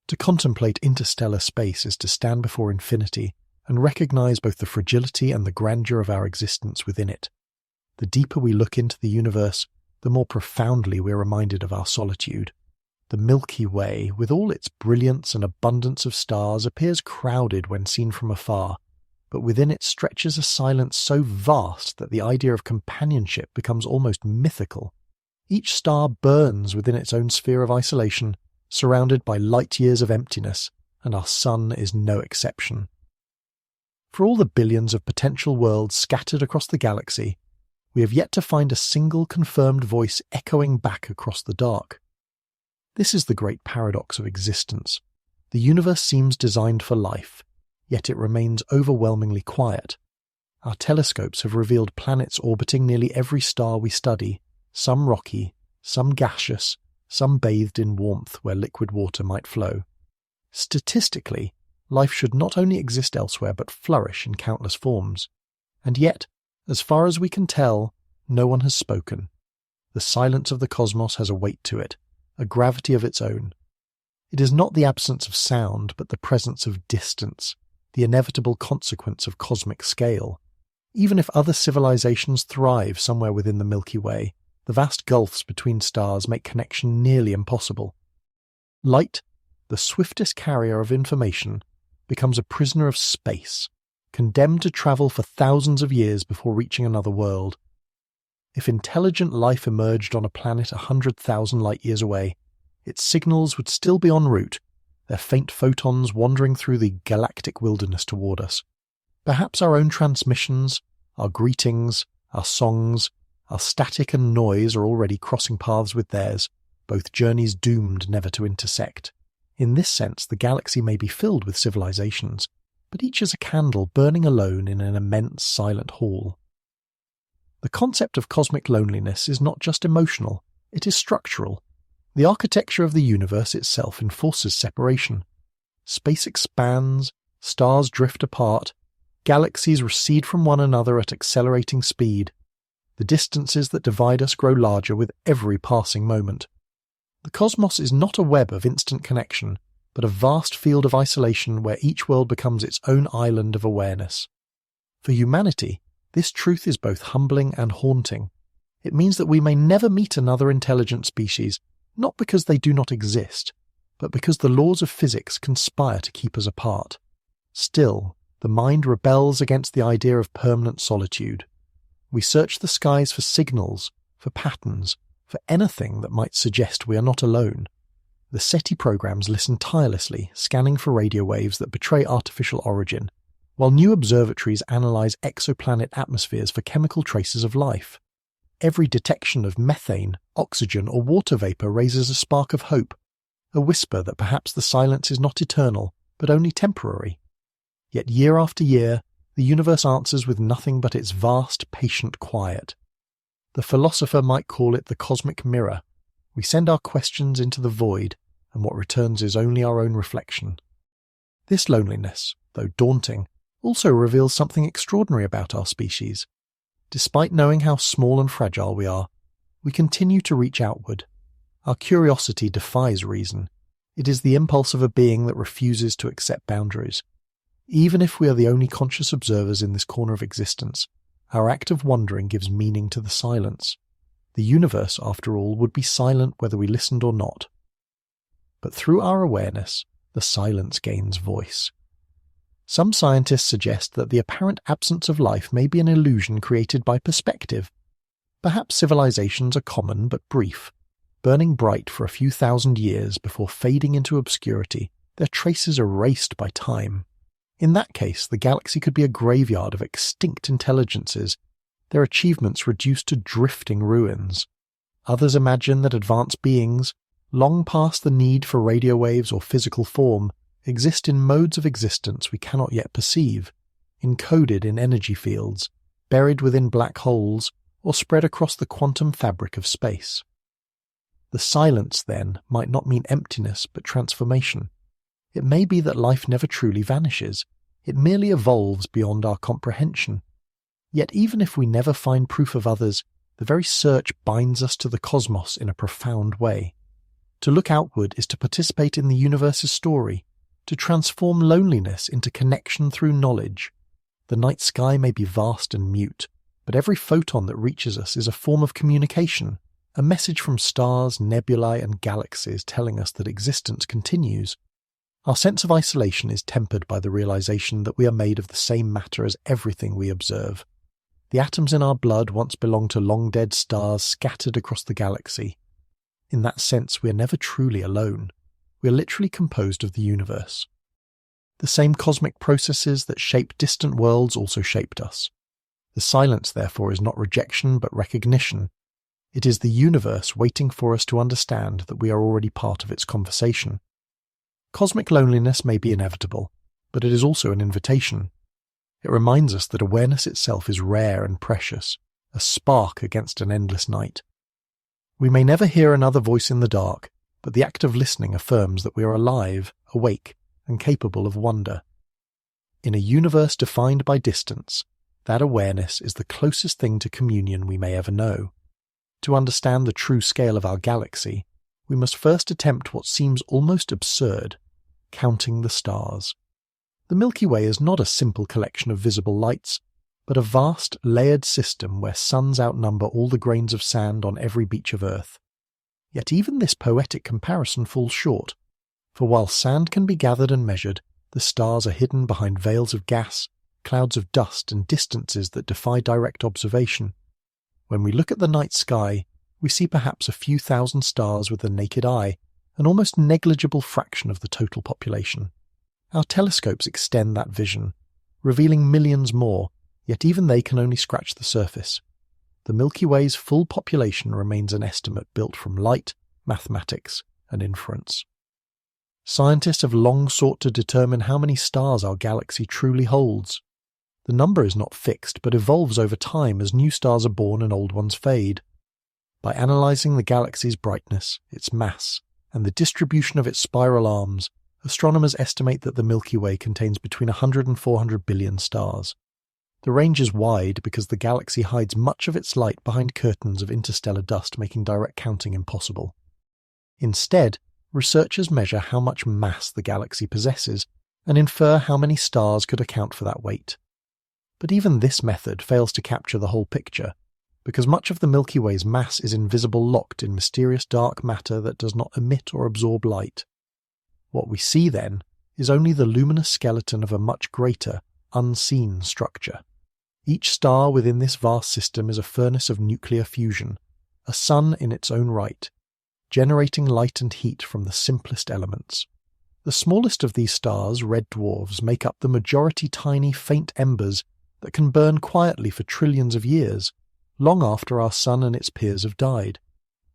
To contemplate interstellar space is to stand before infinity and recognize both the fragility and the grandeur of our existence within it. The deeper we look into the universe, the more profoundly we're reminded of our solitude. The Milky Way, with all its brilliance and abundance of stars, appears crowded when seen from afar, but within it stretches a silence so vast that the idea of companionship becomes almost mythical. Each star burns within its own sphere of isolation, surrounded by light-years of emptiness, and our sun is no exception. For all the billions of potential worlds scattered across the galaxy, we have yet to find a single confirmed voice echoing back across the dark. This is the great paradox of existence. The universe seems designed for life, yet it remains overwhelmingly quiet. Our telescopes have revealed planets orbiting nearly every star we study, some rocky, some gaseous, some bathed in warmth where liquid water might flow. Statistically, life should not only exist elsewhere but flourish in countless forms. And yet, as far as we can tell, no one has spoken. The silence of the cosmos has a weight to it, a gravity of its own. It is not the absence of sound, but the presence of distance, the inevitable consequence of cosmic scale. Even if other civilizations thrive somewhere within the Milky Way, the vast gulfs between stars make connection nearly impossible. Light, the swiftest carrier of information, becomes a prisoner of space, condemned to travel for thousands of years before reaching another world. If intelligent life emerged on a planet 100,000 light-years away, its signals would still be en route, their faint photons wandering through the galactic wilderness toward us. Perhaps our own transmissions, our greetings, our songs, our static and noise are already crossing paths with theirs, both journeys doomed never to intersect. In this sense, the galaxy may be filled with civilizations, but each is a candle burning alone in an immense silent hall. The concept of cosmic loneliness is not just emotional, it is structural. The architecture of the universe itself enforces separation. Space expands, stars drift apart, galaxies recede from one another at accelerating speed. The distances that divide us grow larger with every passing moment. The cosmos is not a web of instant connection, but a vast field of isolation where each world becomes its own island of awareness. For humanity, this truth is both humbling and haunting. It means that we may never meet another intelligent species, not because they do not exist, but because the laws of physics conspire to keep us apart. Still, the mind rebels against the idea of permanent solitude. We search the skies for signals, for patterns, for anything that might suggest we are not alone. The SETI programs listen tirelessly, scanning for radio waves that betray artificial origin, while new observatories analyze exoplanet atmospheres for chemical traces of life. Every detection of methane, oxygen, or water vapor raises a spark of hope, a whisper that perhaps the silence is not eternal, but only temporary. Yet year after year, the universe answers with nothing but its vast, patient quiet. The philosopher might call it the cosmic mirror. We send our questions into the void, and what returns is only our own reflection. This loneliness, though daunting, also reveals something extraordinary about our species. Despite knowing how small and fragile we are, we continue to reach outward. Our curiosity defies reason. It is the impulse of a being that refuses to accept boundaries. Even if we are the only conscious observers in this corner of existence, our act of wondering gives meaning to the silence. The universe, after all, would be silent whether we listened or not. But through our awareness, the silence gains voice. Some scientists suggest that the apparent absence of life may be an illusion created by perspective. Perhaps civilizations are common but brief, burning bright for a few thousand years before fading into obscurity, their traces erased by time. In that case, the galaxy could be a graveyard of extinct intelligences, their achievements reduced to drifting ruins. Others imagine that advanced beings, long past the need for radio waves or physical form, exist in modes of existence we cannot yet perceive, encoded in energy fields, buried within black holes, or spread across the quantum fabric of space. The silence, then, might not mean emptiness but transformation. It may be that life never truly vanishes. It merely evolves beyond our comprehension. Yet even if we never find proof of others, the very search binds us to the cosmos in a profound way. To look outward is to participate in the universe's story, to transform loneliness into connection through knowledge. The night sky may be vast and mute, but every photon that reaches us is a form of communication, a message from stars, nebulae, and galaxies telling us that existence continues. Our sense of isolation is tempered by the realization that we are made of the same matter as everything we observe. The atoms in our blood once belonged to long-dead stars scattered across the galaxy. In that sense, we are never truly alone. We are literally composed of the universe. The same cosmic processes that shape distant worlds also shaped us. The silence, therefore, is not rejection but recognition. It is the universe waiting for us to understand that we are already part of its conversation. Cosmic loneliness may be inevitable, but it is also an invitation. It reminds us that awareness itself is rare and precious, a spark against an endless night. We may never hear another voice in the dark, but the act of listening affirms that we are alive, awake, and capable of wonder. In a universe defined by distance, that awareness is the closest thing to communion we may ever know. To understand the true scale of our galaxy, we must first attempt what seems almost absurd, counting the stars. The Milky Way is not a simple collection of visible lights, but a vast, layered system where suns outnumber all the grains of sand on every beach of Earth. Yet even this poetic comparison falls short, for while sand can be gathered and measured, the stars are hidden behind veils of gas, clouds of dust, and distances that defy direct observation. When we look at the night sky, we see perhaps a few thousand stars with the naked eye, an almost negligible fraction of the total population. Our telescopes extend that vision, revealing millions more, yet even they can only scratch the surface. The Milky Way's full population remains an estimate built from light, mathematics, and inference. Scientists have long sought to determine how many stars our galaxy truly holds. The number is not fixed, but evolves over time as new stars are born and old ones fade. By analyzing the galaxy's brightness, its mass, and the distribution of its spiral arms, astronomers estimate that the Milky Way contains between 100 and 400 billion stars. The range is wide because the galaxy hides much of its light behind curtains of interstellar dust, making direct counting impossible. Instead, researchers measure how much mass the galaxy possesses and infer how many stars could account for that weight. But even this method fails to capture the whole picture, because much of the Milky Way's mass is invisible, locked in mysterious dark matter that does not emit or absorb light. What we see, then, is only the luminous skeleton of a much greater, unseen structure. Each star within this vast system is a furnace of nuclear fusion, a sun in its own right, generating light and heat from the simplest elements. The smallest of these stars, red dwarfs, make up the majority tiny, faint embers that can burn quietly for trillions of years, long after our sun and its peers have died.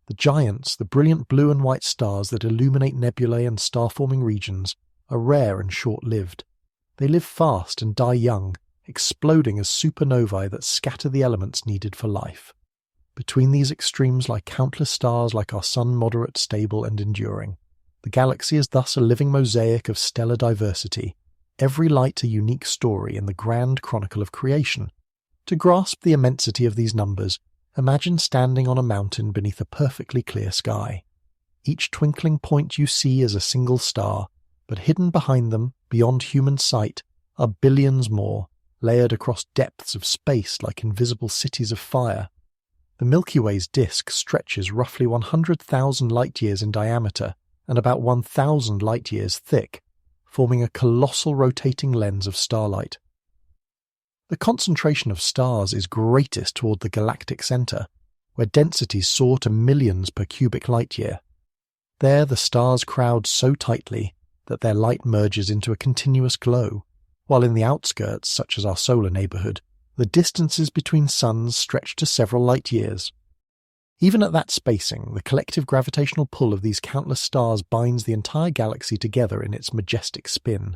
The giants, the brilliant blue and white stars that illuminate nebulae and star-forming regions, are rare and short-lived. They live fast and die young, exploding as supernovae that scatter the elements needed for life. Between these extremes lie countless stars like our sun, moderate, stable, and enduring. The galaxy is thus a living mosaic of stellar diversity, every light a unique story in the grand chronicle of creation. To grasp the immensity of these numbers, imagine standing on a mountain beneath a perfectly clear sky. Each twinkling point you see is a single star, but hidden behind them, beyond human sight, are billions more, layered across depths of space like invisible cities of fire. The Milky Way's disk stretches roughly 100,000 light-years in diameter and about 1,000 light-years thick, forming a colossal rotating lens of starlight. The concentration of stars is greatest toward the galactic center, where densities soar to millions per cubic light-year. There the stars crowd so tightly that their light merges into a continuous glow, while in the outskirts, such as our solar neighborhood, the distances between suns stretch to several light-years. Even at that spacing, the collective gravitational pull of these countless stars binds the entire galaxy together in its majestic spin.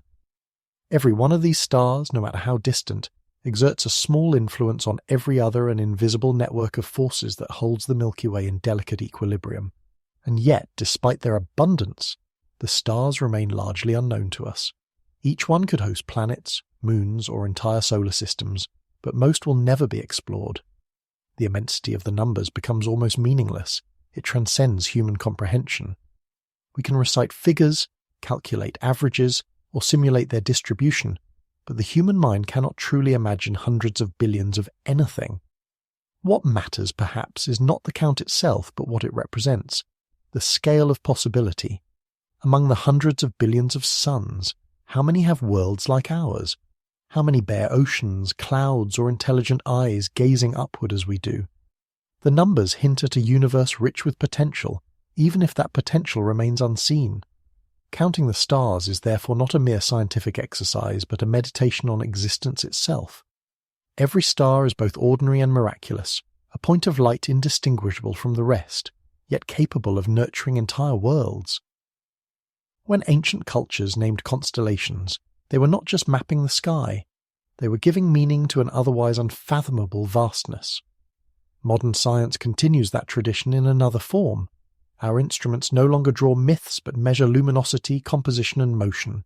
Every one of these stars, no matter how distant, exerts a small influence on every other an invisible network of forces that holds the Milky Way in delicate equilibrium. And yet, despite their abundance, the stars remain largely unknown to us. Each one could host planets, moons, or entire solar systems, but most will never be explored. The immensity of the numbers becomes almost meaningless. It transcends human comprehension. We can recite figures, calculate averages, or simulate their distribution, but the human mind cannot truly imagine hundreds of billions of anything. What matters, perhaps, is not the count itself, but what it represents, the scale of possibility. Among the hundreds of billions of suns, how many have worlds like ours? How many bear oceans, clouds, or intelligent eyes gazing upward as we do? The numbers hint at a universe rich with potential, even if that potential remains unseen. Counting the stars is therefore not a mere scientific exercise, but a meditation on existence itself. Every star is both ordinary and miraculous, a point of light indistinguishable from the rest, yet capable of nurturing entire worlds. When ancient cultures named constellations, they were not just mapping the sky, they were giving meaning to an otherwise unfathomable vastness. Modern science continues that tradition in another form. Our instruments no longer draw myths but measure luminosity, composition, and motion.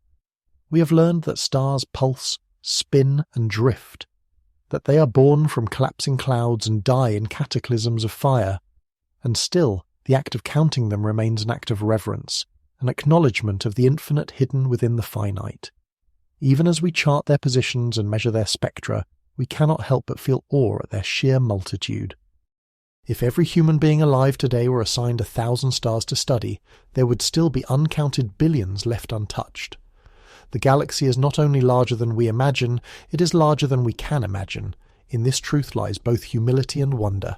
We have learned that stars pulse, spin, and drift, that they are born from collapsing clouds and die in cataclysms of fire, and still the act of counting them remains an act of reverence, an acknowledgement of the infinite hidden within the finite. Even as we chart their positions and measure their spectra, we cannot help but feel awe at their sheer multitude. If every human being alive today were assigned 1,000 stars to study, there would still be uncounted billions left untouched. The galaxy is not only larger than we imagine, it is larger than we can imagine. In this truth lies both humility and wonder.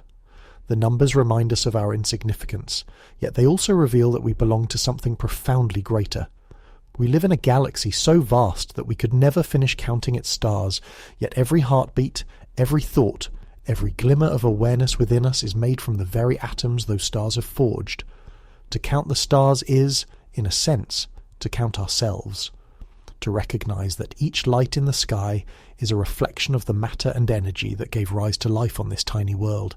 The numbers remind us of our insignificance, yet they also reveal that we belong to something profoundly greater. We live in a galaxy so vast that we could never finish counting its stars, yet every heartbeat, every thought, every glimmer of awareness within us is made from the very atoms those stars have forged. To count the stars is, in a sense, to count ourselves. To recognize that each light in the sky is a reflection of the matter and energy that gave rise to life on this tiny world.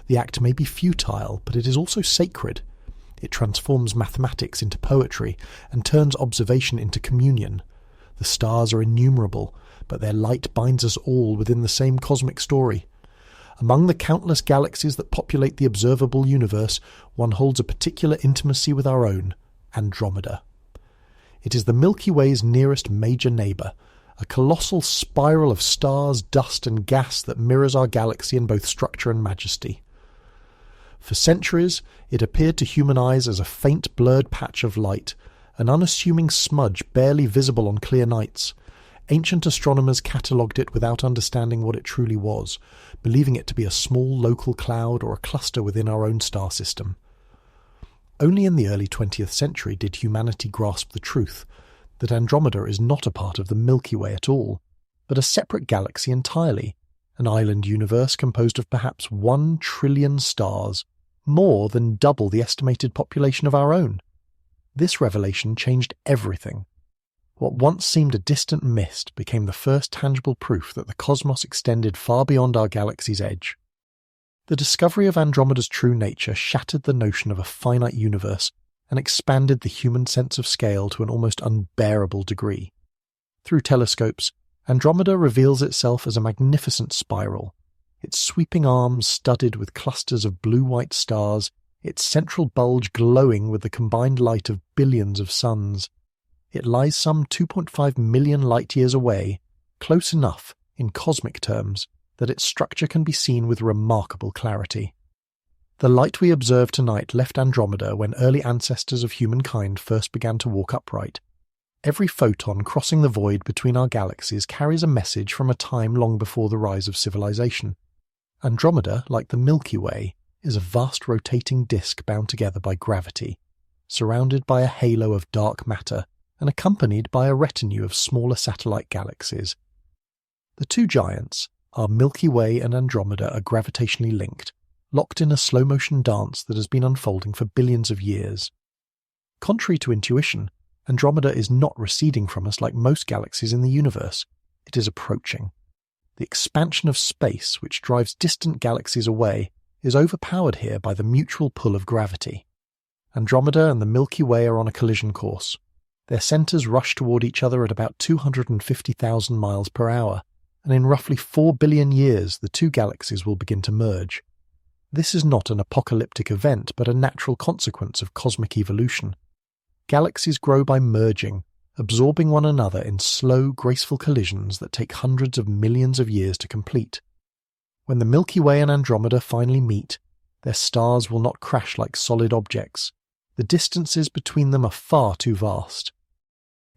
The act may be futile, but it is also sacred. It transforms mathematics into poetry and turns observation into communion. The stars are innumerable, but their light binds us all within the same cosmic story. Among the countless galaxies that populate the observable universe, one holds a particular intimacy with our own, Andromeda. It is the Milky Way's nearest major neighbour, a colossal spiral of stars, dust and gas that mirrors our galaxy in both structure and majesty. For centuries, it appeared to human eyes as a faint blurred patch of light, an unassuming smudge barely visible on clear nights. Ancient astronomers catalogued it without understanding what it truly was, believing it to be a small local cloud or a cluster within our own star system. Only in the early 20th century did humanity grasp the truth that Andromeda is not a part of the Milky Way at all, but a separate galaxy entirely, an island universe composed of perhaps 1 trillion stars, more than double the estimated population of our own. This revelation changed everything. What once seemed a distant mist became the first tangible proof that the cosmos extended far beyond our galaxy's edge. The discovery of Andromeda's true nature shattered the notion of a finite universe and expanded the human sense of scale to an almost unbearable degree. Through telescopes, Andromeda reveals itself as a magnificent spiral, its sweeping arms studded with clusters of blue-white stars, its central bulge glowing with the combined light of billions of suns. It lies some 2.5 million light-years away, close enough, in cosmic terms, that its structure can be seen with remarkable clarity. The light we observe tonight left Andromeda when early ancestors of humankind first began to walk upright. Every photon crossing the void between our galaxies carries a message from a time long before the rise of civilization. Andromeda, like the Milky Way, is a vast rotating disk bound together by gravity, surrounded by a halo of dark matter, and accompanied by a retinue of smaller satellite galaxies. The two giants, our Milky Way and Andromeda, are gravitationally linked, locked in a slow-motion dance that has been unfolding for billions of years. Contrary to intuition, Andromeda is not receding from us like most galaxies in the universe. It is approaching. The expansion of space, which drives distant galaxies away, is overpowered here by the mutual pull of gravity. Andromeda and the Milky Way are on a collision course. Their centres rush toward each other at about 250,000 miles per hour, and in roughly 4 billion years the two galaxies will begin to merge. This is not an apocalyptic event, but a natural consequence of cosmic evolution. Galaxies grow by merging, absorbing one another in slow, graceful collisions that take hundreds of millions of years to complete. When the Milky Way and Andromeda finally meet, their stars will not crash like solid objects. The distances between them are far too vast.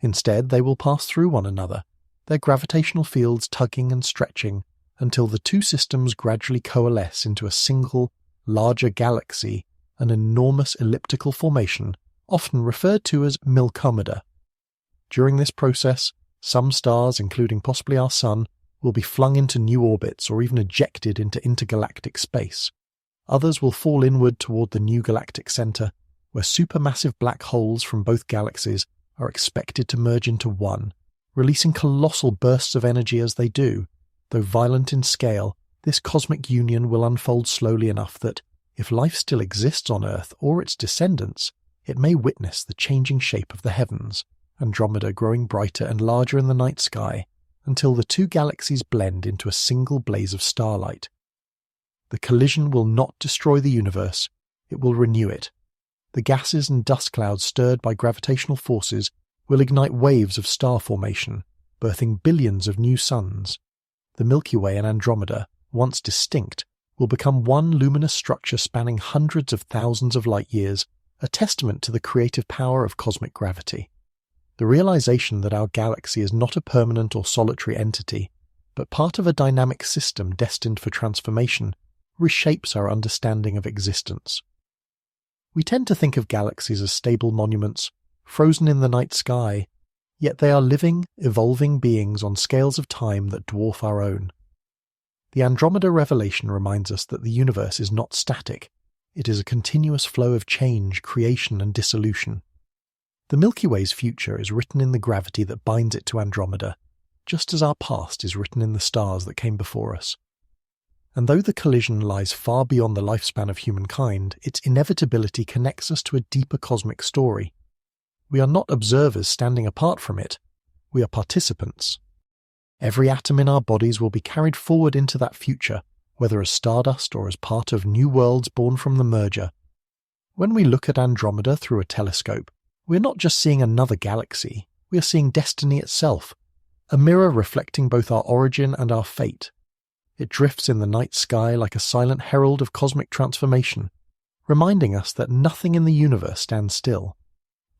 Instead, they will pass through one another, their gravitational fields tugging and stretching until the two systems gradually coalesce into a single, larger galaxy, an enormous elliptical formation, often referred to as Milkomeda. During this process, some stars, including possibly our Sun, will be flung into new orbits or even ejected into intergalactic space. Others will fall inward toward the new galactic centre, where supermassive black holes from both galaxies are expected to merge into one, releasing colossal bursts of energy as they do. Though violent in scale, this cosmic union will unfold slowly enough that, if life still exists on Earth or its descendants, it may witness the changing shape of the heavens, Andromeda growing brighter and larger in the night sky, until the two galaxies blend into a single blaze of starlight. The collision will not destroy the universe, it will renew it. The gases and dust clouds stirred by gravitational forces will ignite waves of star formation, birthing billions of new suns. The Milky Way and Andromeda, once distinct, will become one luminous structure spanning hundreds of thousands of light-years, a testament to the creative power of cosmic gravity. The realization that our galaxy is not a permanent or solitary entity, but part of a dynamic system destined for transformation, reshapes our understanding of existence. We tend to think of galaxies as stable monuments, frozen in the night sky, yet they are living, evolving beings on scales of time that dwarf our own. The Andromeda revelation reminds us that the universe is not static. It is a continuous flow of change, creation, and dissolution. The Milky Way's future is written in the gravity that binds it to Andromeda, just as our past is written in the stars that came before us. And though the collision lies far beyond the lifespan of humankind, its inevitability connects us to a deeper cosmic story. We are not observers standing apart from it, we are participants. Every atom in our bodies will be carried forward into that future, whether as stardust or as part of new worlds born from the merger. When we look at Andromeda through a telescope, we are not just seeing another galaxy, we are seeing destiny itself. a mirror reflecting both our origin and our fate. It drifts in the night sky like a silent herald of cosmic transformation, reminding us that nothing in the universe stands still.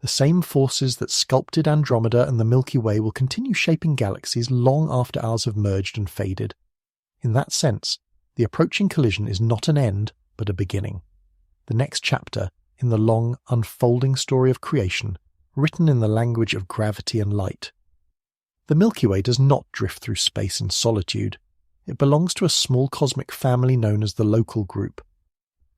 The same forces that sculpted Andromeda and the Milky Way will continue shaping galaxies long after ours have merged and faded. In that sense, the approaching collision is not an end, but a beginning. The next chapter in the long, unfolding story of creation, written in the language of gravity and light. The Milky Way does not drift through space in solitude. It belongs to a small cosmic family known as the Local Group.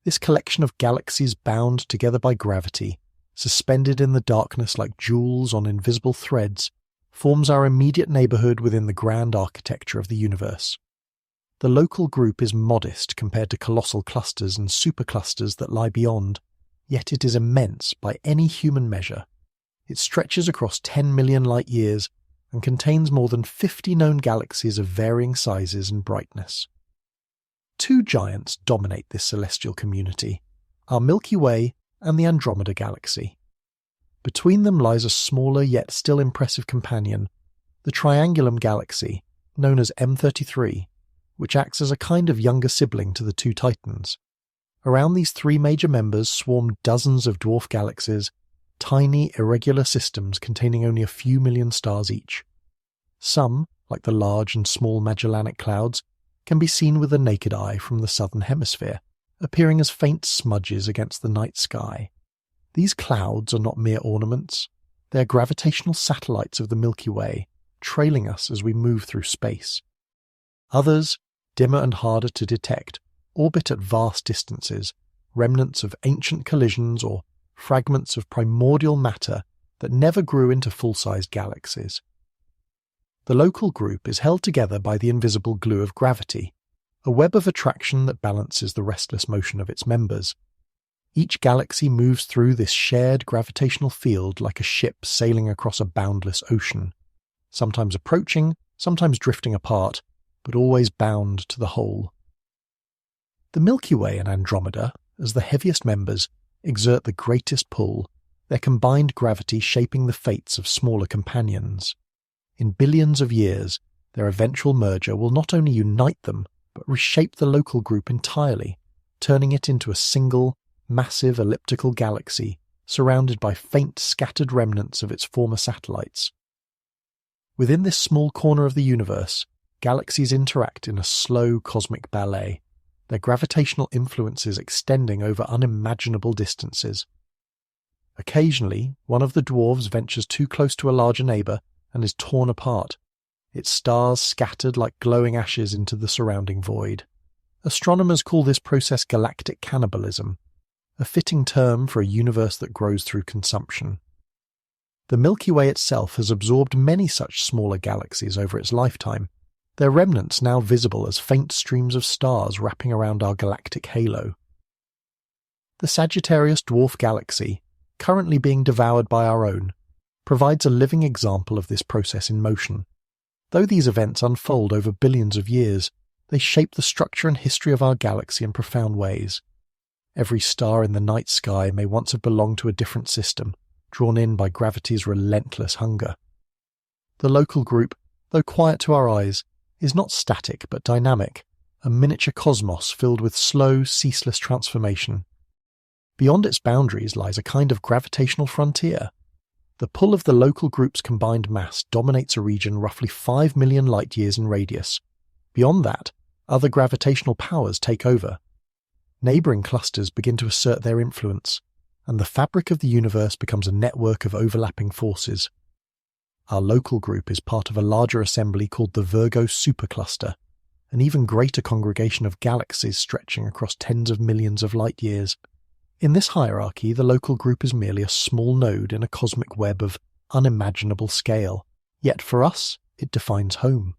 This collection of galaxies bound together by gravity, suspended in the darkness like jewels on invisible threads, forms our immediate neighbourhood within the grand architecture of the universe. The Local Group is modest compared to colossal clusters and superclusters that lie beyond, yet it is immense by any human measure. It stretches across 10 million light-years and contains more than 50 known galaxies of varying sizes and brightness. Two giants dominate this celestial community, our Milky Way and the Andromeda Galaxy. Between them lies a smaller yet still impressive companion, the Triangulum Galaxy, known as M33, which acts as a kind of younger sibling to the two Titans. Around these three major members swarm dozens of dwarf galaxies, tiny, irregular systems containing only a few million stars each. Some, like the Large and Small Magellanic Clouds, can be seen with the naked eye from the southern hemisphere, appearing as faint smudges against the night sky. These clouds are not mere ornaments. They are gravitational satellites of the Milky Way, trailing us as we move through space. Others, dimmer and harder to detect, orbit at vast distances, remnants of ancient collisions or fragments of primordial matter that never grew into full-sized galaxies. The Local Group is held together by the invisible glue of gravity, a web of attraction that balances the restless motion of its members. Each galaxy moves through this shared gravitational field like a ship sailing across a boundless ocean, sometimes approaching, sometimes drifting apart, but always bound to the whole. The Milky Way and Andromeda, as the heaviest members, exert the greatest pull, their combined gravity shaping the fates of smaller companions. In billions of years, their eventual merger will not only unite them, but reshape the Local Group entirely, turning it into a single, massive elliptical galaxy surrounded by faint scattered remnants of its former satellites. Within this small corner of the universe, galaxies interact in a slow cosmic ballet, their gravitational influences extending over unimaginable distances. Occasionally, one of the dwarves ventures too close to a larger neighbour and is torn apart, its stars scattered like glowing ashes into the surrounding void. Astronomers call this process galactic cannibalism, a fitting term for a universe that grows through consumption. The Milky Way itself has absorbed many such smaller galaxies over its lifetime, their remnants now visible as faint streams of stars wrapping around our galactic halo. The Sagittarius dwarf galaxy, currently being devoured by our own, provides a living example of this process in motion. Though these events unfold over billions of years, they shape the structure and history of our galaxy in profound ways. Every star in the night sky may once have belonged to a different system, drawn in by gravity's relentless hunger. The Local Group, though quiet to our eyes, is not static but dynamic, a miniature cosmos filled with slow, ceaseless transformation. Beyond its boundaries lies a kind of gravitational frontier. The pull of the Local Group's combined mass dominates a region roughly 5 million light-years in radius. Beyond that, other gravitational powers take over. Neighbouring clusters begin to assert their influence, and the fabric of the universe becomes a network of overlapping forces. Our Local Group is part of a larger assembly called the Virgo supercluster, an even greater congregation of galaxies stretching across tens of millions of light-years. In this hierarchy, the Local Group is merely a small node in a cosmic web of unimaginable scale, yet for us, it defines home.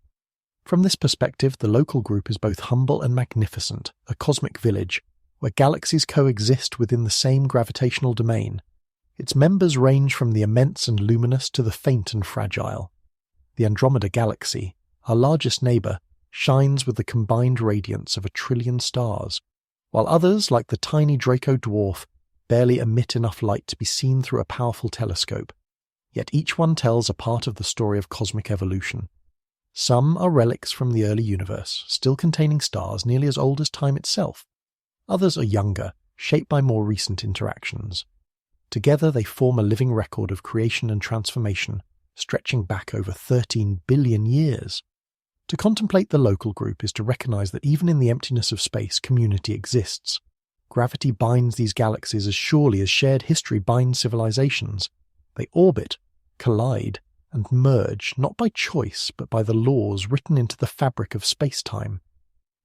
From this perspective, the Local Group is both humble and magnificent, a cosmic village, where galaxies coexist within the same gravitational domain. Its members range from the immense and luminous to the faint and fragile. The Andromeda Galaxy, our largest neighbour, shines with the combined radiance of 1 trillion stars, while others, like the tiny Draco dwarf, barely emit enough light to be seen through a powerful telescope. Yet each one tells a part of the story of cosmic evolution, Some are relics from the early universe, still containing stars nearly as old as time itself. Others are younger, shaped by more recent interactions. Together they form a living record of creation and transformation, stretching back over 13 billion years. To contemplate the local group is to recognize that even in the emptiness of space, community exists. Gravity binds these galaxies as surely as shared history binds civilizations. They orbit, collide, and merge not by choice but by the laws written into the fabric of space-time.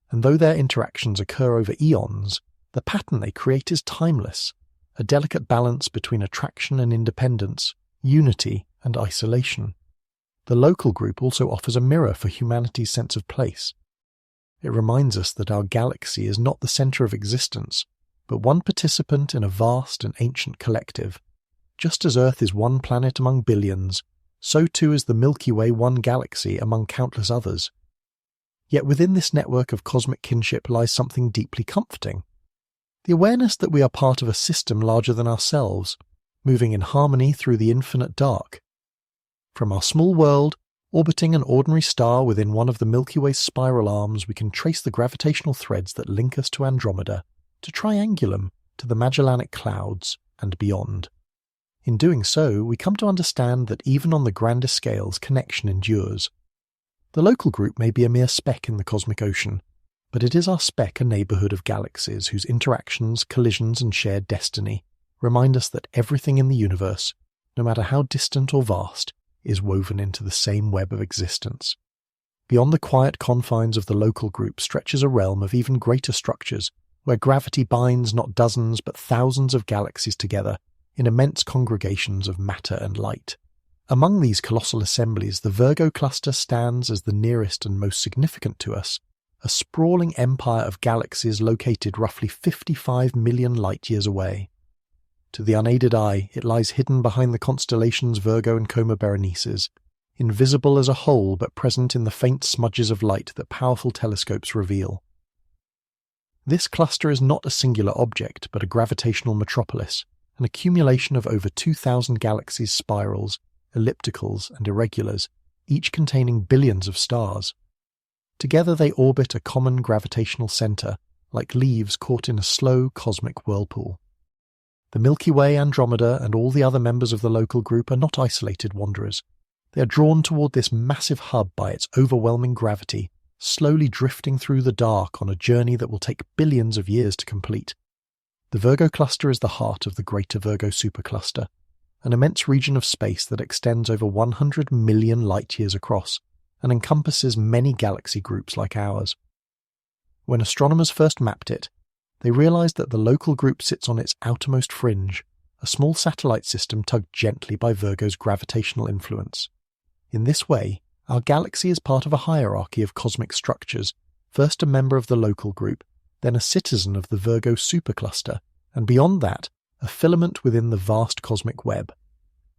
And though their interactions occur over eons, the pattern they create is timeless, a delicate balance between attraction and independence, unity and isolation. The local group also offers a mirror for humanity's sense of place. It reminds us that our galaxy is not the center of existence, but one participant in a vast and ancient collective. Just as Earth is one planet among billions, so too is the Milky Way one galaxy among countless others. Yet within this network of cosmic kinship lies something deeply comforting. The awareness that we are part of a system larger than ourselves, moving in harmony through the infinite dark. From our small world, orbiting an ordinary star within one of the Milky Way's spiral arms, we can trace the gravitational threads that link us to Andromeda, to Triangulum, to the Magellanic Clouds, and beyond. In doing so, we come to understand that even on the grandest scales, connection endures. The local group may be a mere speck in the cosmic ocean, but it is our speck a neighbourhood of galaxies whose interactions, collisions, and shared destiny remind us that everything in the universe, no matter how distant or vast, is woven into the same web of existence. Beyond the quiet confines of the local group stretches a realm of even greater structures, where gravity binds not dozens but thousands of galaxies together in immense congregations of matter and light. Among these colossal assemblies, the Virgo cluster stands as the nearest and most significant to us, a sprawling empire of galaxies located roughly 55 million light-years away. To the unaided eye, it lies hidden behind the constellations Virgo and Coma Berenices, invisible as a whole but present in the faint smudges of light that powerful telescopes reveal. This cluster is not a singular object, but a gravitational metropolis, an accumulation of over 2,000 galaxies, spirals, ellipticals, and irregulars, each containing billions of stars. Together they orbit a common gravitational center, like leaves caught in a slow cosmic whirlpool. The Milky Way, Andromeda, and all the other members of the local group are not isolated wanderers. They are drawn toward this massive hub by its overwhelming gravity, slowly drifting through the dark on a journey that will take billions of years to complete. The Virgo cluster is the heart of the Greater Virgo supercluster, an immense region of space that extends over 100 million light-years across and encompasses many galaxy groups like ours. When astronomers first mapped it, they realized that the local group sits on its outermost fringe, a small satellite system tugged gently by Virgo's gravitational influence. In this way, our galaxy is part of a hierarchy of cosmic structures, first a member of the local group, then a citizen of the Virgo supercluster, and beyond that, a filament within the vast cosmic web.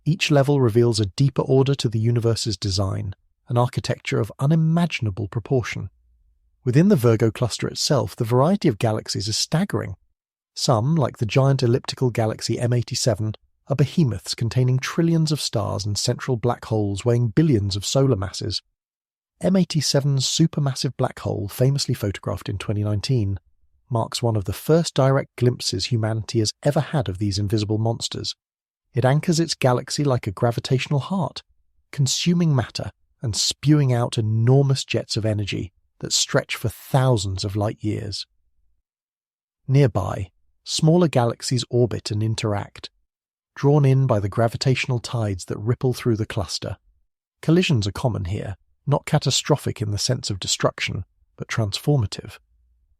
Each level reveals a deeper order to the universe's design, an architecture of unimaginable proportion. Within the Virgo cluster itself, the variety of galaxies is staggering. Some, like the giant elliptical galaxy M87, are behemoths containing trillions of stars and central black holes weighing billions of solar masses. M87's supermassive black hole, famously photographed in 2019, marks one of the first direct glimpses humanity has ever had of these invisible monsters. It anchors its galaxy like a gravitational heart, consuming matter and spewing out enormous jets of energy that stretch for thousands of light-years. Nearby, smaller galaxies orbit and interact, drawn in by the gravitational tides that ripple through the cluster. Collisions are common here, not catastrophic in the sense of destruction, but transformative.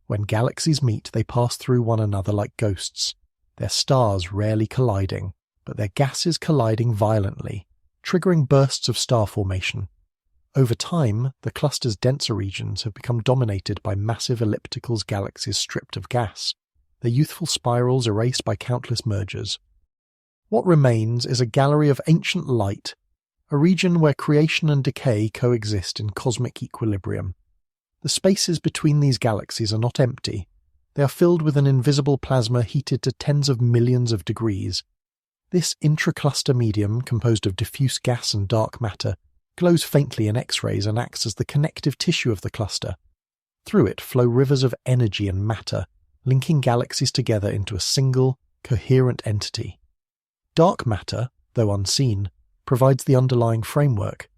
When galaxies meet, they pass through one another like ghosts, their stars rarely colliding, but their gases colliding violently, triggering bursts of star formation. Over time, the cluster's denser regions have become dominated by massive ellipticals galaxies stripped of gas, their youthful spirals erased by countless mergers. What remains is a gallery of ancient light, a region where creation and decay coexist in cosmic equilibrium. The spaces between these galaxies are not empty. They are filled with an invisible plasma heated to tens of millions of degrees. This intracluster medium, composed of diffuse gas and dark matter, glows faintly in X-rays and acts as the connective tissue of the cluster. Through it flow rivers of energy and matter, linking galaxies together into a single, coherent entity. Dark matter, though unseen, provides the underlying framework.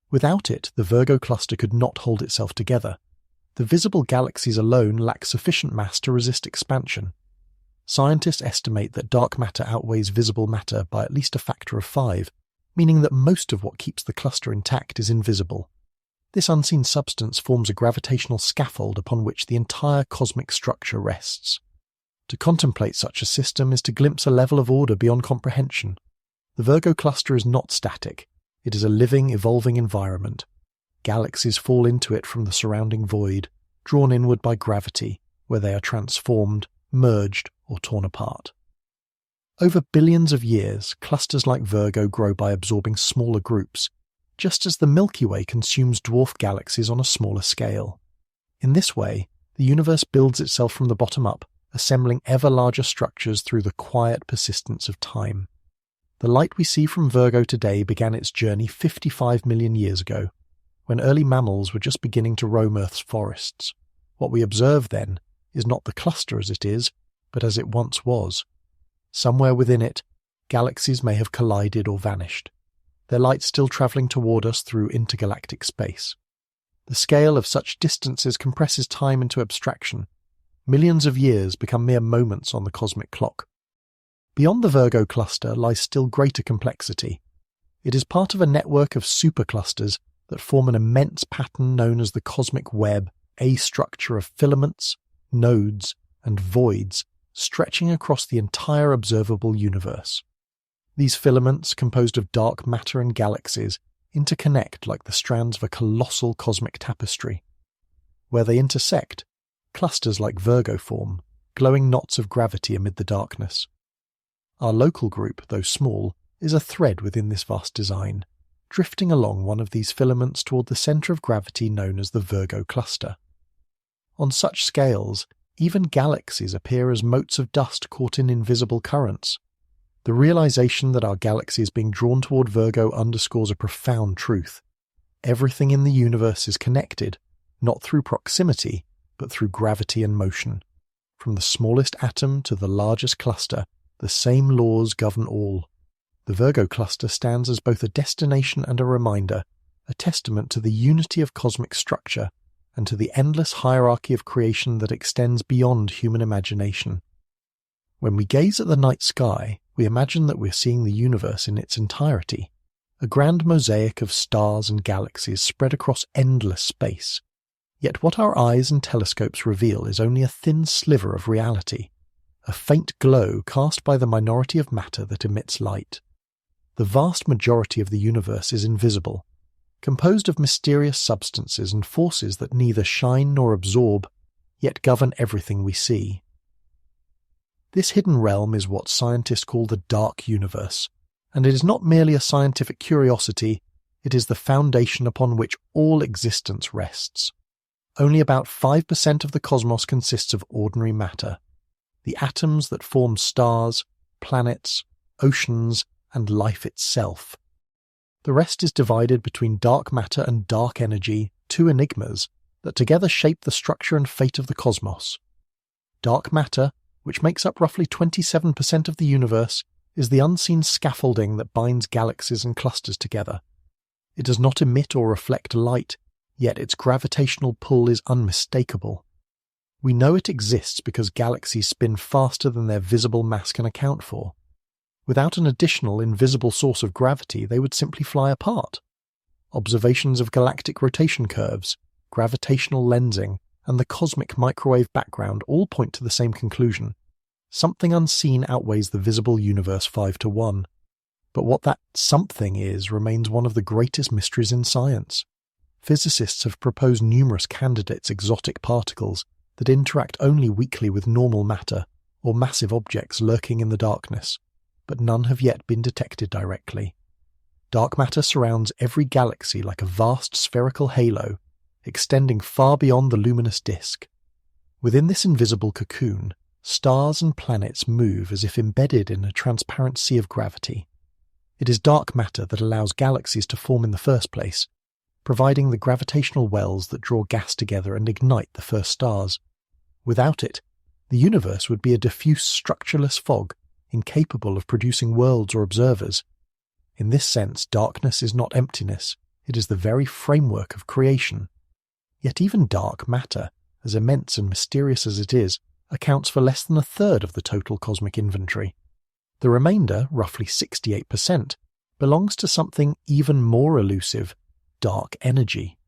Without it, the Virgo cluster could not hold itself together. The visible galaxies alone lack sufficient mass to resist expansion. Scientists estimate that dark matter outweighs visible matter by at least a factor of 5, meaning that most of what keeps the cluster intact is invisible. This unseen substance forms a gravitational scaffold upon which the entire cosmic structure rests. To contemplate such a system is to glimpse a level of order beyond comprehension. The Virgo cluster is not static. It is a living, evolving environment. Galaxies fall into it from the surrounding void, drawn inward by gravity, where they are transformed, merged, or torn apart. Over billions of years, clusters like Virgo grow by absorbing smaller groups, just as the Milky Way consumes dwarf galaxies on a smaller scale. In this way, the universe builds itself from the bottom up, assembling ever larger structures through the quiet persistence of time. The light we see from Virgo today began its journey 55 million years ago, when early mammals were just beginning to roam Earth's forests. What we observe then is not the cluster as it is, but as it once was. Somewhere within it, galaxies may have collided or vanished, their light still travelling toward us through intergalactic space. The scale of such distances compresses time into abstraction. Millions of years become mere moments on the cosmic clock. Beyond the Virgo cluster lies still greater complexity. It is part of a network of superclusters that form an immense pattern known as the cosmic web, a structure of filaments, nodes, and voids stretching across the entire observable universe. These filaments, composed of dark matter and galaxies, interconnect like the strands of a colossal cosmic tapestry. Where they intersect, clusters like Virgo form, glowing knots of gravity amid the darkness. Our local group, though small, is a thread within this vast design, drifting along one of these filaments toward the centre of gravity known as the Virgo cluster. On such scales, even galaxies appear as motes of dust caught in invisible currents. The realization that our galaxy is being drawn toward Virgo underscores a profound truth. Everything in the universe is connected, not through proximity, but through gravity and motion. From the smallest atom to the largest cluster, the same laws govern all. The Virgo cluster stands as both a destination and a reminder, a testament to the unity of cosmic structure and to the endless hierarchy of creation that extends beyond human imagination. When we gaze at the night sky, we imagine that we're seeing the universe in its entirety, a grand mosaic of stars and galaxies spread across endless space. Yet what our eyes and telescopes reveal is only a thin sliver of reality, a faint glow cast by the minority of matter that emits light. The vast majority of the universe is invisible, composed of mysterious substances and forces that neither shine nor absorb, yet govern everything we see. This hidden realm is what scientists call the dark universe, and it is not merely a scientific curiosity, it is the foundation upon which all existence rests. Only about 5% of the cosmos consists of ordinary matter, the atoms that form stars, planets, oceans, and life itself. The rest is divided between dark matter and dark energy, two enigmas that together shape the structure and fate of the cosmos. Dark matter, which makes up roughly 27% of the universe, is the unseen scaffolding that binds galaxies and clusters together. It does not emit or reflect light, yet its gravitational pull is unmistakable. We know it exists because galaxies spin faster than their visible mass can account for. Without an additional invisible source of gravity, they would simply fly apart. Observations of galactic rotation curves, gravitational lensing, and the cosmic microwave background all point to the same conclusion. Something unseen outweighs the visible universe 5-1. But what that something is remains one of the greatest mysteries in science. Physicists have proposed numerous candidates exotic particles that interact only weakly with normal matter, or massive objects lurking in the darkness, but none have yet been detected directly. Dark matter surrounds every galaxy like a vast spherical halo, extending far beyond the luminous disk. Within this invisible cocoon, stars and planets move as if embedded in a transparent sea of gravity. It is dark matter that allows galaxies to form in the first place, providing the gravitational wells that draw gas together and ignite the first stars. Without it, the universe would be a diffuse structureless fog, incapable of producing worlds or observers. In this sense, darkness is not emptiness, it is the very framework of creation. Yet even dark matter, as immense and mysterious as it is, accounts for less than a third of the total cosmic inventory. The remainder, roughly 68%, belongs to something even more elusive: dark energy.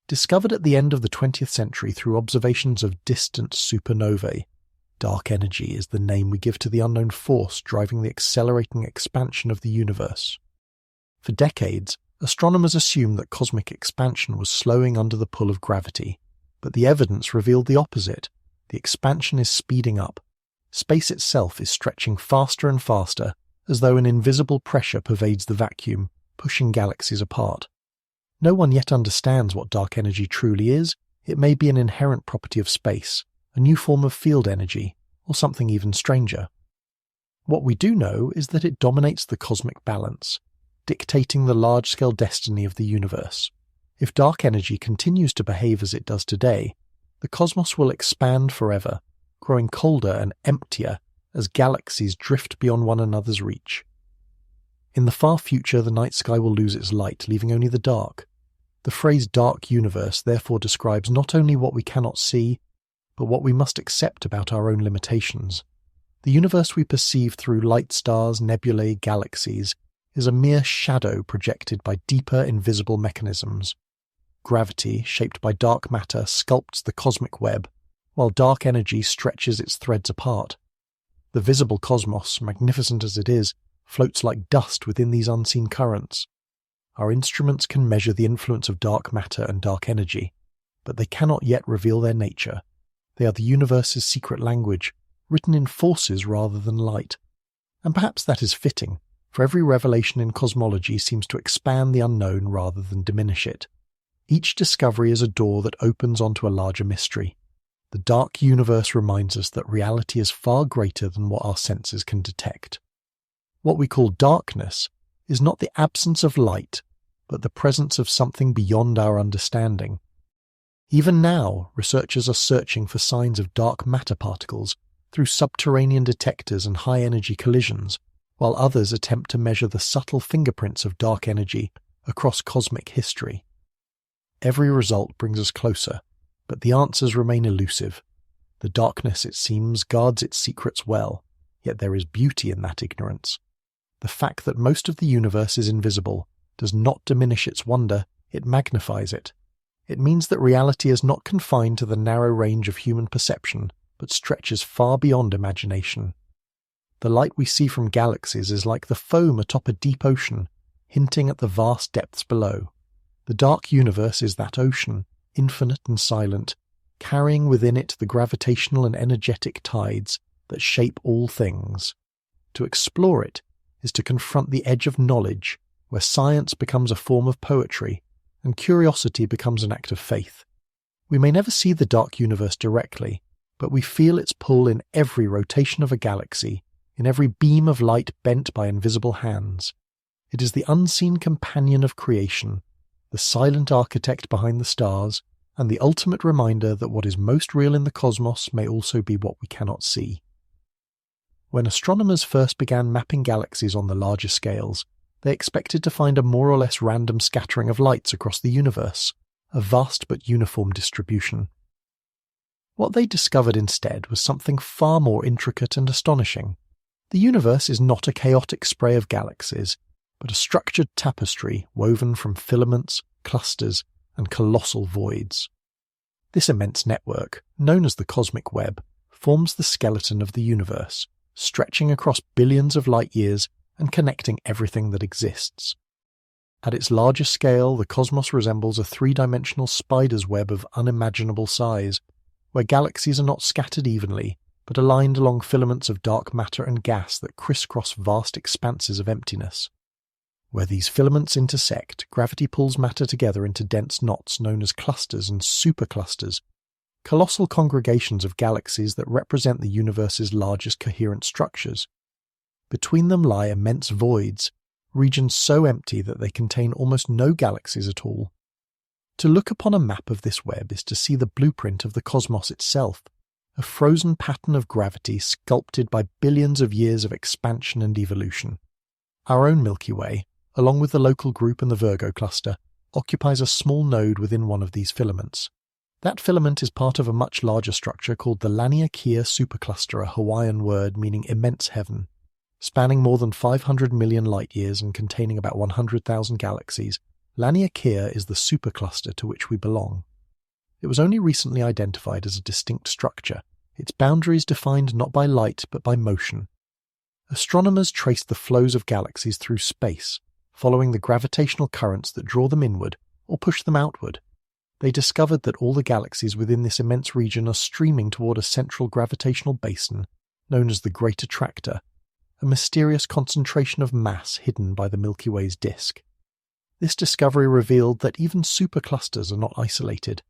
Discovered at the end of the 20th century through observations of distant supernovae, dark energy is the name we give to the unknown force driving the accelerating expansion of the universe. For decades, astronomers assumed that cosmic expansion was slowing under the pull of gravity, but the evidence revealed the opposite. The expansion is speeding up. Space itself is stretching faster and faster, as though an invisible pressure pervades the vacuum, pushing galaxies apart. No one yet understands what dark energy truly is. It may be an inherent property of space, a new form of field energy, or something even stranger. What we do know is that it dominates the cosmic balance, dictating the large-scale destiny of the universe. If dark energy continues to behave as it does today, the cosmos will expand forever, growing colder and emptier as galaxies drift beyond one another's reach. In the far future, the night sky will lose its light, leaving only the dark. The phrase dark universe therefore describes not only what we cannot see, but what we must accept about our own limitations. The universe we perceive through light stars, nebulae, galaxies is a mere shadow projected by deeper invisible mechanisms. Gravity, shaped by dark matter, sculpts the cosmic web, while dark energy stretches its threads apart. The visible cosmos, magnificent as it is, floats like dust within these unseen currents. Our instruments can measure the influence of dark matter and dark energy, but they cannot yet reveal their nature. They are the universe's secret language, written in forces rather than light. And perhaps that is fitting, for every revelation in cosmology seems to expand the unknown rather than diminish it. Each discovery is a door that opens onto a larger mystery. The dark universe reminds us that reality is far greater than what our senses can detect. What we call darkness is not the absence of light, but the presence of something beyond our understanding. Even now, researchers are searching for signs of dark matter particles through subterranean detectors and high-energy collisions, while others attempt to measure the subtle fingerprints of dark energy across cosmic history. Every result brings us closer, but the answers remain elusive. The darkness, it seems, guards its secrets well, yet there is beauty in that ignorance. The fact that most of the universe is invisible does not diminish its wonder, it magnifies it. It means that reality is not confined to the narrow range of human perception, but stretches far beyond imagination. The light we see from galaxies is like the foam atop a deep ocean, hinting at the vast depths below. The dark universe is that ocean, infinite and silent, carrying within it the gravitational and energetic tides that shape all things. To explore it is to confront the edge of knowledge, where science becomes a form of poetry, and curiosity becomes an act of faith. We may never see the dark universe directly, but we feel its pull in every rotation of a galaxy, in every beam of light bent by invisible hands. It is the unseen companion of creation, the silent architect behind the stars, and the ultimate reminder that what is most real in the cosmos may also be what we cannot see. When astronomers first began mapping galaxies on the larger scales, they expected to find a more or less random scattering of lights across the universe, a vast but uniform distribution. What they discovered instead was something far more intricate and astonishing. The universe is not a chaotic spray of galaxies, but a structured tapestry woven from filaments, clusters, and colossal voids. This immense network, known as the cosmic web, forms the skeleton of the universe, stretching across billions of light-years and connecting everything that exists. At its larger scale, the cosmos resembles a three-dimensional spider's web of unimaginable size, where galaxies are not scattered evenly, but aligned along filaments of dark matter and gas that crisscross vast expanses of emptiness. Where these filaments intersect, gravity pulls matter together into dense knots known as clusters and superclusters, colossal congregations of galaxies that represent the universe's largest coherent structures. Between them lie immense voids, regions so empty that they contain almost no galaxies at all. To look upon a map of this web is to see the blueprint of the cosmos itself, a frozen pattern of gravity sculpted by billions of years of expansion and evolution. Our own Milky Way, along with the local group and the Virgo cluster, occupies a small node within one of these filaments. That filament is part of a much larger structure called the Laniakea supercluster, a Hawaiian word meaning immense heaven. Spanning more than 500 million light-years and containing about 100,000 galaxies, Laniakea is the supercluster to which we belong. It was only recently identified as a distinct structure, its boundaries defined not by light but by motion. Astronomers traced the flows of galaxies through space, following the gravitational currents that draw them inward or push them outward. They discovered that all the galaxies within this immense region are streaming toward a central gravitational basin known as the Great Attractor, a mysterious concentration of mass hidden by the Milky Way's disk. This discovery revealed that even superclusters are not isolated.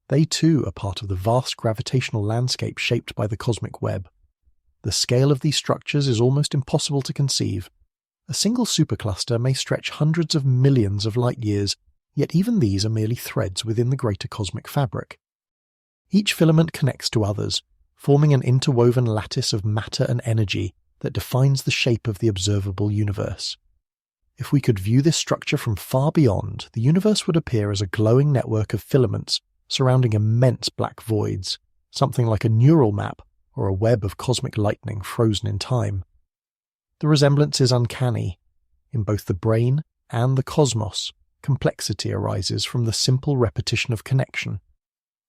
They too are part of the vast gravitational landscape shaped by the cosmic web. The scale of these structures is almost impossible to conceive. A single supercluster may stretch hundreds of millions of light-years, yet even these are merely threads within the greater cosmic fabric. Each filament connects to others, forming an interwoven lattice of matter and energy that defines the shape of the observable universe. If we could view this structure from far beyond, the universe would appear as a glowing network of filaments surrounding immense black voids, something like a neural map or a web of cosmic lightning frozen in time. The resemblance is uncanny. In both the brain and the cosmos, complexity arises from the simple repetition of connection.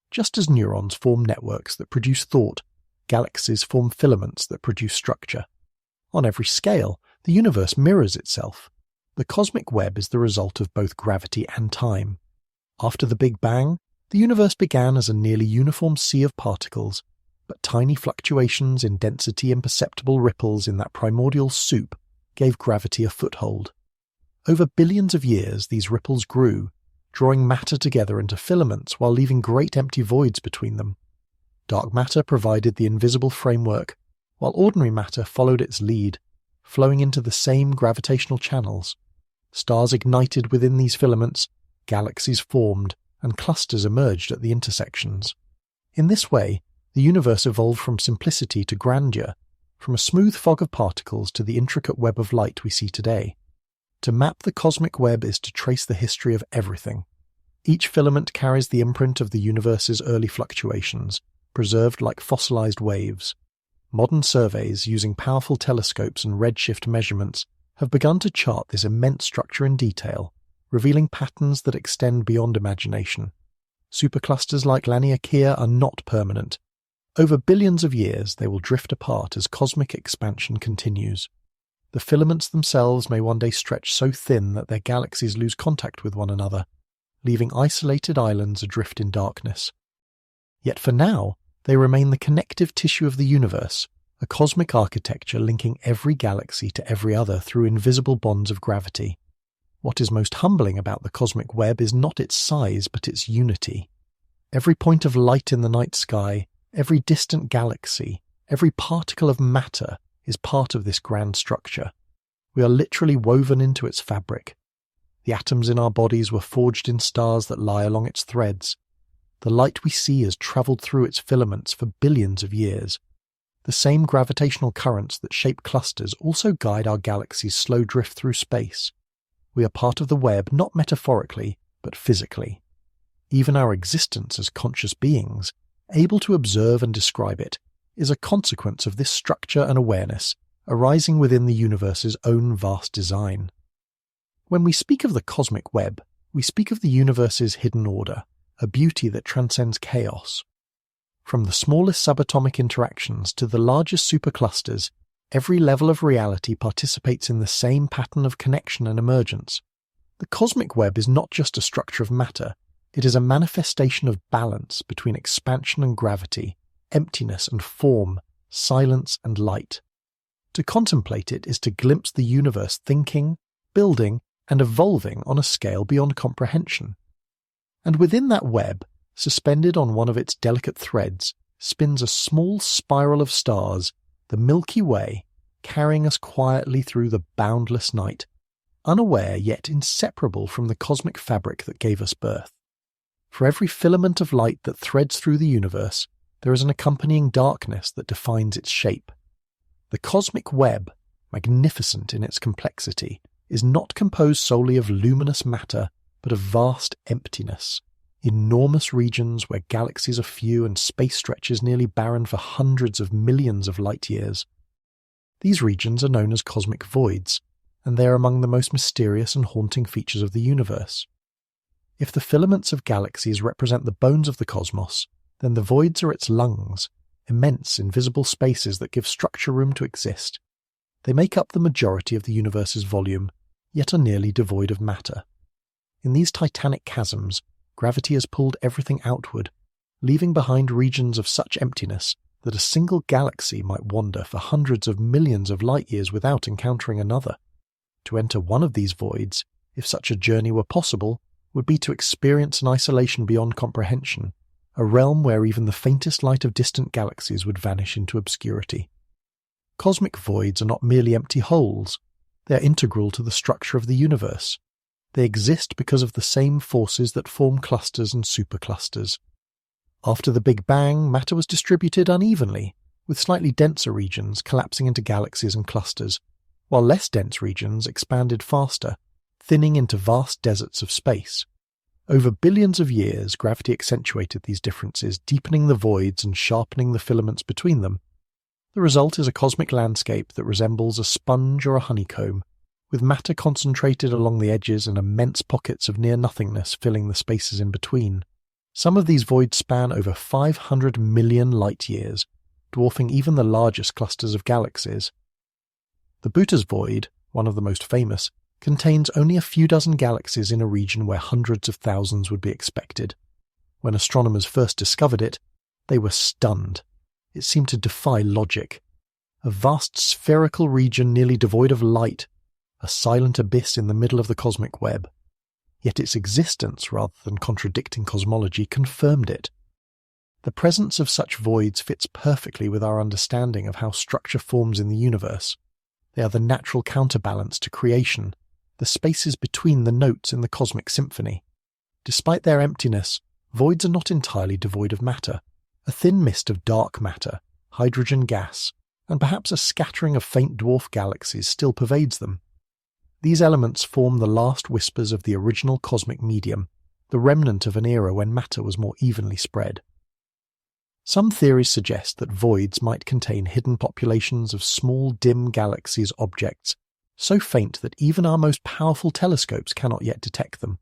Just as neurons form networks that produce thought, galaxies form filaments that produce structure. On every scale, the universe mirrors itself. The cosmic web is the result of both gravity and time. After the Big Bang, the universe began as a nearly uniform sea of particles, but tiny fluctuations in density and perceptible ripples in that primordial soup gave gravity a foothold. Over billions of years, these ripples grew, drawing matter together into filaments while leaving great empty voids between them. Dark matter provided the invisible framework, while ordinary matter followed its lead, flowing into the same gravitational channels. Stars ignited within these filaments, galaxies formed, and clusters emerged at the intersections. In this way, the universe evolved from simplicity to grandeur, from a smooth fog of particles to the intricate web of light we see today. To map the cosmic web is to trace the history of everything. Each filament carries the imprint of the universe's early fluctuations, preserved like fossilized waves. Modern surveys, using powerful telescopes and redshift measurements, have begun to chart this immense structure in detail, revealing patterns that extend beyond imagination. Superclusters like Laniakea are not permanent. Over billions of years, they will drift apart as cosmic expansion continues. The filaments themselves may one day stretch so thin that their galaxies lose contact with one another, leaving isolated islands adrift in darkness. Yet for now, they remain the connective tissue of the universe, a cosmic architecture linking every galaxy to every other through invisible bonds of gravity. What is most humbling about the cosmic web is not its size but its unity. Every point of light in the night sky, every distant galaxy, every particle of matter is part of this grand structure. We are literally woven into its fabric. The atoms in our bodies were forged in stars that lie along its threads. The light we see has travelled through its filaments for billions of years. The same gravitational currents that shape clusters also guide our galaxy's slow drift through space. We are part of the web not metaphorically, but physically. Even our existence as conscious beings, able to observe and describe it, is a consequence of this structure and awareness arising within the universe's own vast design. When we speak of the cosmic web, we speak of the universe's hidden order, a beauty that transcends chaos. From the smallest subatomic interactions to the largest superclusters, every level of reality participates in the same pattern of connection and emergence. The cosmic web is not just a structure of matter, it is a manifestation of balance between expansion and gravity, emptiness and form, silence and light. To contemplate it is to glimpse the universe thinking, building, and evolving on a scale beyond comprehension. And within that web, suspended on one of its delicate threads, spins a small spiral of stars, the Milky Way, carrying us quietly through the boundless night, unaware yet inseparable from the cosmic fabric that gave us birth. For every filament of light that threads through the universe, there is an accompanying darkness that defines its shape. The cosmic web, magnificent in its complexity, is not composed solely of luminous matter, but of vast emptiness, enormous regions where galaxies are few and space stretches nearly barren for hundreds of millions of light years. These regions are known as cosmic voids, and they are among the most mysterious and haunting features of the universe. If the filaments of galaxies represent the bones of the cosmos, then the voids are its lungs, immense invisible spaces that give structure room to exist. They make up the majority of the universe's volume, yet are nearly devoid of matter. In these titanic chasms, gravity has pulled everything outward, leaving behind regions of such emptiness that a single galaxy might wander for hundreds of millions of light years without encountering another. To enter one of these voids, if such a journey were possible, would be to experience an isolation beyond comprehension, a realm where even the faintest light of distant galaxies would vanish into obscurity. Cosmic voids are not merely empty holes, they are integral to the structure of the universe. They exist because of the same forces that form clusters and superclusters. After the Big Bang, matter was distributed unevenly, with slightly denser regions collapsing into galaxies and clusters, while less dense regions expanded faster, thinning into vast deserts of space. Over billions of years, gravity accentuated these differences, deepening the voids and sharpening the filaments between them. The result is a cosmic landscape that resembles a sponge or a honeycomb, with matter concentrated along the edges and immense pockets of near-nothingness filling the spaces in between. Some of these voids span over 500 million light-years, dwarfing even the largest clusters of galaxies. The Butter's void, one of the most famous, contains only a few dozen galaxies in a region where hundreds of thousands would be expected. When astronomers first discovered it, they were stunned. It seemed to defy logic. A vast spherical region nearly devoid of light, a silent abyss in the middle of the cosmic web. Yet its existence, rather than contradicting cosmology, confirmed it. The presence of such voids fits perfectly with our understanding of how structure forms in the universe. They are the natural counterbalance to creation, the spaces between the notes in the cosmic symphony. Despite their emptiness, voids are not entirely devoid of matter. A thin mist of dark matter, hydrogen gas, and perhaps a scattering of faint dwarf galaxies still pervades them. These elements form the last whispers of the original cosmic medium, the remnant of an era when matter was more evenly spread. Some theories suggest that voids might contain hidden populations of small, dim galaxies objects, so faint that even our most powerful telescopes cannot yet detect them.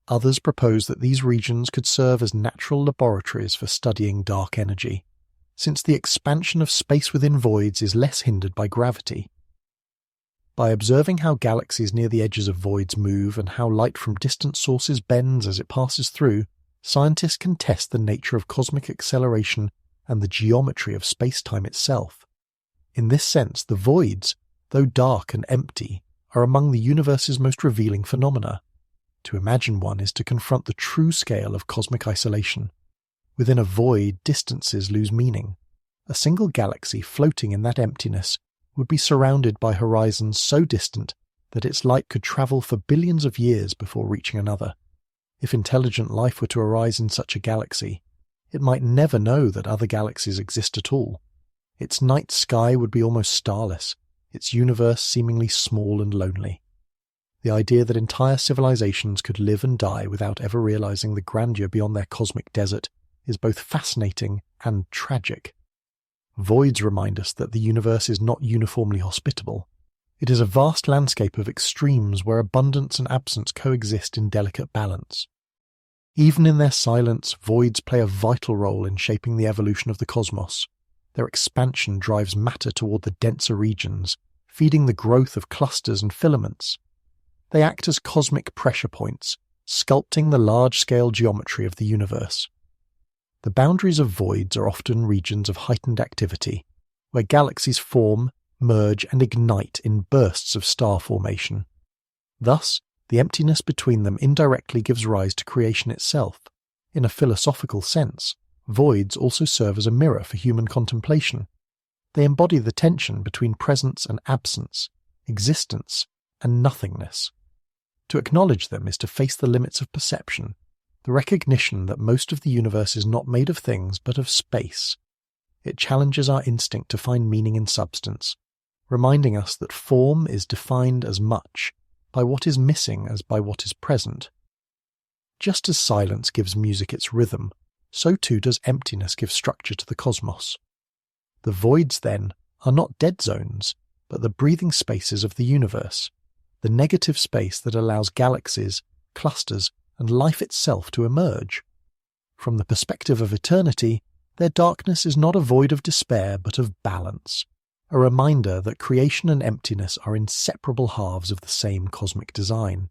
Others propose that these regions could serve as natural laboratories for studying dark energy, since the expansion of space within voids is less hindered by gravity. By observing how galaxies near the edges of voids move and how light from distant sources bends as it passes through, scientists can test the nature of cosmic acceleration and the geometry of space-time itself. In this sense, the voids, though dark and empty, are among the universe's most revealing phenomena. To imagine one is to confront the true scale of cosmic isolation. Within a void, distances lose meaning. A single galaxy floating in that emptiness would be surrounded by horizons so distant that its light could travel for billions of years before reaching another. If intelligent life were to arise in such a galaxy, it might never know that other galaxies exist at all. Its night sky would be almost starless, its universe seemingly small and lonely. The idea that entire civilizations could live and die without ever realizing the grandeur beyond their cosmic desert is both fascinating and tragic. Voids remind us that the universe is not uniformly hospitable. It is a vast landscape of extremes where abundance and absence coexist in delicate balance. Even in their silence, voids play a vital role in shaping the evolution of the cosmos. Their expansion drives matter toward the denser regions, feeding the growth of clusters and filaments. They act as cosmic pressure points, sculpting the large-scale geometry of the universe. The boundaries of voids are often regions of heightened activity, where galaxies form, merge, and ignite in bursts of star formation. Thus, the emptiness between them indirectly gives rise to creation itself. In a philosophical sense, voids also serve as a mirror for human contemplation. They embody the tension between presence and absence, existence and nothingness. To acknowledge them is to face the limits of perception, the recognition that most of the universe is not made of things but of space. It challenges our instinct to find meaning in substance, reminding us that form is defined as much by what is missing as by what is present. Just as silence gives music its rhythm, so too does emptiness give structure to the cosmos. The voids, then, are not dead zones, but the breathing spaces of the universe, the negative space that allows galaxies, clusters, and life itself to emerge. From the perspective of eternity, their darkness is not a void of despair but of balance, a reminder that creation and emptiness are inseparable halves of the same cosmic design.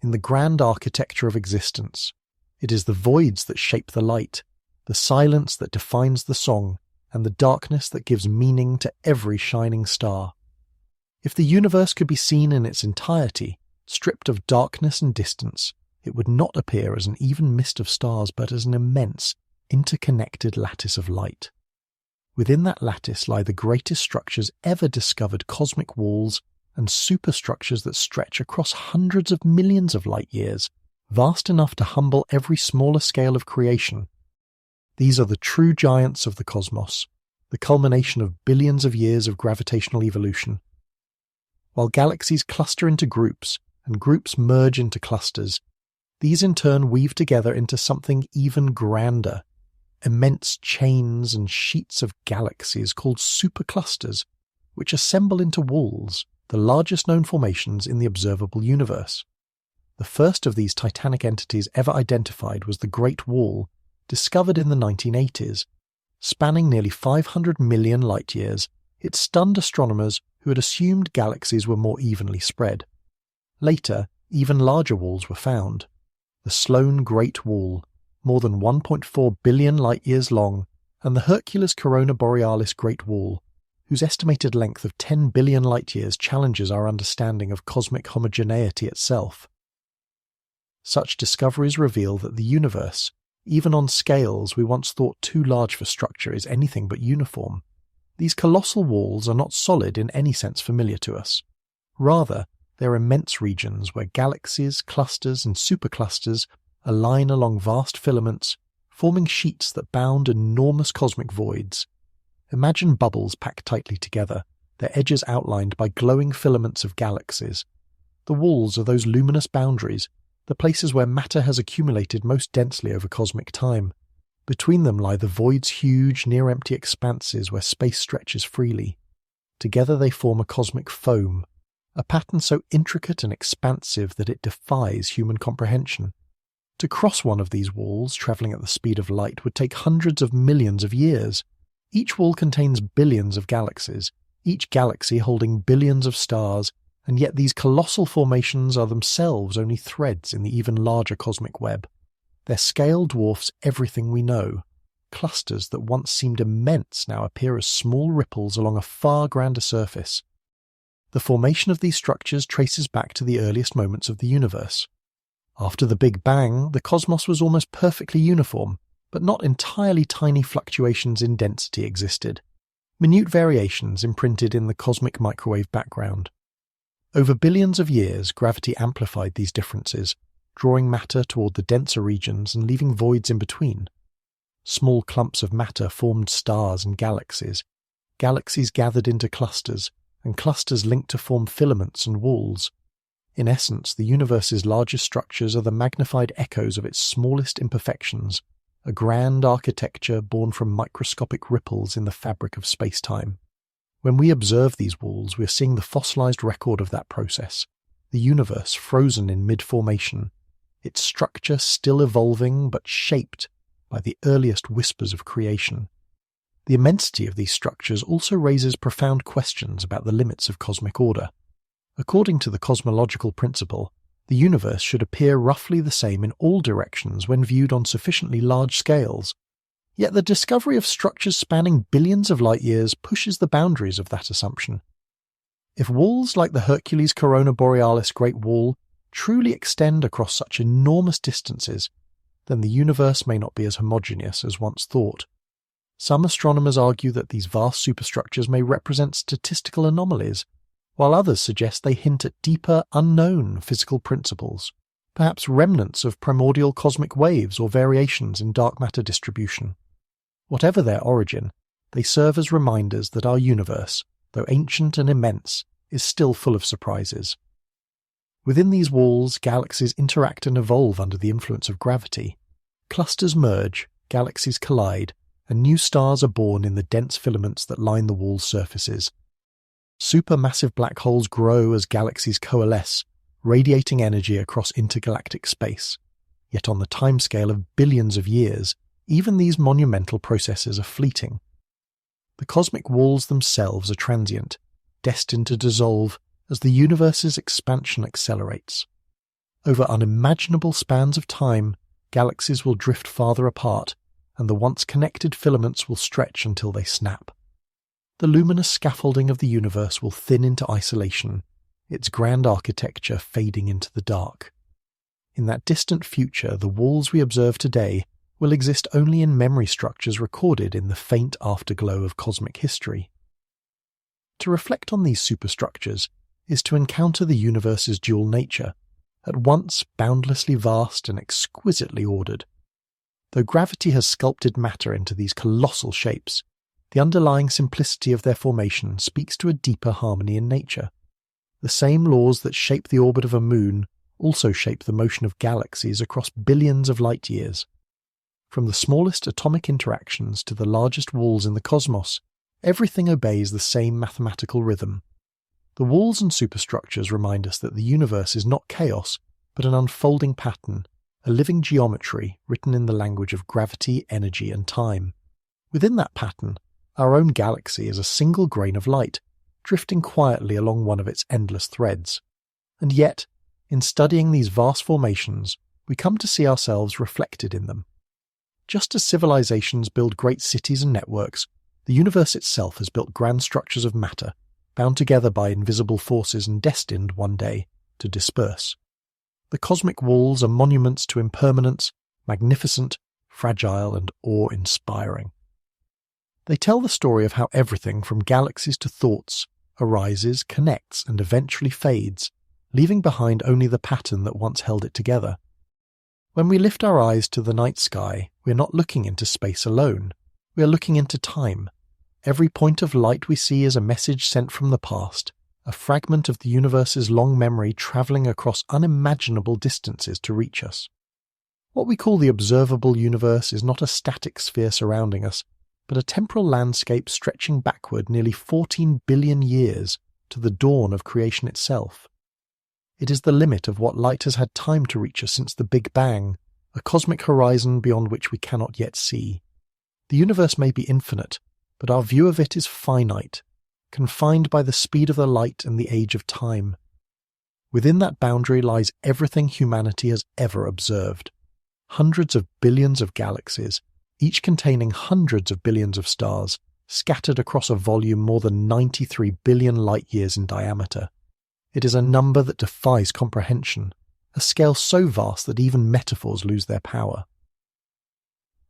In the grand architecture of existence, it is the voids that shape the light, the silence that defines the song, and the darkness that gives meaning to every shining star. If the universe could be seen in its entirety, stripped of darkness and distance, it would not appear as an even mist of stars but as an immense, interconnected lattice of light. Within that lattice lie the greatest structures ever discovered, cosmic walls and superstructures that stretch across hundreds of millions of light years, vast enough to humble every smaller scale of creation. These are the true giants of the cosmos, the culmination of billions of years of gravitational evolution. While galaxies cluster into groups, and groups merge into clusters, these in turn weave together into something even grander, immense chains and sheets of galaxies called superclusters, which assemble into walls, the largest known formations in the observable universe. The first of these titanic entities ever identified was the Great Wall, discovered in the 1980s. Spanning nearly 500 million light-years, it stunned astronomers who had assumed galaxies were more evenly spread. Later, even larger walls were found. The Sloan Great Wall, more than 1.4 billion light-years long, and the Hercules Corona Borealis Great Wall, whose estimated length of 10 billion light-years challenges our understanding of cosmic homogeneity itself. Such discoveries reveal that the universe, even on scales we once thought too large for structure, is anything but uniform. These colossal walls are not solid in any sense familiar to us. Rather, they're immense regions where galaxies, clusters, and superclusters align along vast filaments, forming sheets that bound enormous cosmic voids. Imagine bubbles packed tightly together, their edges outlined by glowing filaments of galaxies. The walls are those luminous boundaries, the places where matter has accumulated most densely over cosmic time. Between them lie the void's huge, near-empty expanses where space stretches freely. Together they form a cosmic foam, a pattern so intricate and expansive that it defies human comprehension. To cross one of these walls, travelling at the speed of light, would take hundreds of millions of years. Each wall contains billions of galaxies, each galaxy holding billions of stars, and yet these colossal formations are themselves only threads in the even larger cosmic web. Their scale dwarfs everything we know. Clusters that once seemed immense now appear as small ripples along a far grander surface. The formation of these structures traces back to the earliest moments of the universe. After the Big Bang, the cosmos was almost perfectly uniform, but not entirely tiny fluctuations in density existed. Minute variations imprinted in the cosmic microwave background. Over billions of years, gravity amplified these differences, drawing matter toward the denser regions and leaving voids in between. Small clumps of matter formed stars and galaxies. Galaxies gathered into clusters, and clusters linked to form filaments and walls. In essence, the universe's largest structures are the magnified echoes of its smallest imperfections, a grand architecture born from microscopic ripples in the fabric of space-time. When we observe these walls, we are seeing the fossilized record of that process, the universe frozen in mid-formation, its structure still evolving but shaped by the earliest whispers of creation. The immensity of these structures also raises profound questions about the limits of cosmic order. According to the cosmological principle, the universe should appear roughly the same in all directions when viewed on sufficiently large scales. Yet the discovery of structures spanning billions of light-years pushes the boundaries of that assumption. If walls like the Hercules Corona Borealis Great Wall truly extend across such enormous distances, then the universe may not be as homogeneous as once thought. Some astronomers argue that these vast superstructures may represent statistical anomalies, while others suggest they hint at deeper, unknown physical principles, perhaps remnants of primordial cosmic waves or variations in dark matter distribution. Whatever their origin, they serve as reminders that our universe, though ancient and immense, is still full of surprises. Within these walls, galaxies interact and evolve under the influence of gravity. Clusters merge, galaxies collide, and new stars are born in the dense filaments that line the wall's surfaces. Supermassive black holes grow as galaxies coalesce, radiating energy across intergalactic space. Yet on the timescale of billions of years, even these monumental processes are fleeting. The cosmic walls themselves are transient, destined to dissolve as the universe's expansion accelerates. Over unimaginable spans of time, galaxies will drift farther apart, and the once connected filaments will stretch until they snap. The luminous scaffolding of the universe will thin into isolation, its grand architecture fading into the dark. In that distant future, the walls we observe today will exist only in memory structures recorded in the faint afterglow of cosmic history. To reflect on these superstructures is to encounter the universe's dual nature, at once boundlessly vast and exquisitely ordered. Though gravity has sculpted matter into these colossal shapes, the underlying simplicity of their formation speaks to a deeper harmony in nature. The same laws that shape the orbit of a moon also shape the motion of galaxies across billions of light years. From the smallest atomic interactions to the largest walls in the cosmos, everything obeys the same mathematical rhythm. The walls and superstructures remind us that the universe is not chaos, but an unfolding pattern, a living geometry written in the language of gravity, energy, and time. Within that pattern, our own galaxy is a single grain of light, drifting quietly along one of its endless threads. And yet, in studying these vast formations, we come to see ourselves reflected in them. Just as civilizations build great cities and networks, the universe itself has built grand structures of matter, bound together by invisible forces and destined, one day, to disperse. The cosmic walls are monuments to impermanence, magnificent, fragile, and awe-inspiring. They tell the story of how everything from galaxies to thoughts arises, connects, and eventually fades, leaving behind only the pattern that once held it together. When we lift our eyes to the night sky, we are not looking into space alone. We are looking into time. Every point of light we see is a message sent from the past, a fragment of the universe's long memory travelling across unimaginable distances to reach us. What we call the observable universe is not a static sphere surrounding us, but a temporal landscape stretching backward nearly 14 billion years to the dawn of creation itself. It is the limit of what light has had time to reach us since the Big Bang, a cosmic horizon beyond which we cannot yet see. The universe may be infinite, but our view of it is finite, confined by the speed of the light and the age of time. Within that boundary lies everything humanity has ever observed. Hundreds of billions of galaxies, each containing hundreds of billions of stars, scattered across a volume more than 93 billion light-years in diameter. It is a number that defies comprehension, a scale so vast that even metaphors lose their power.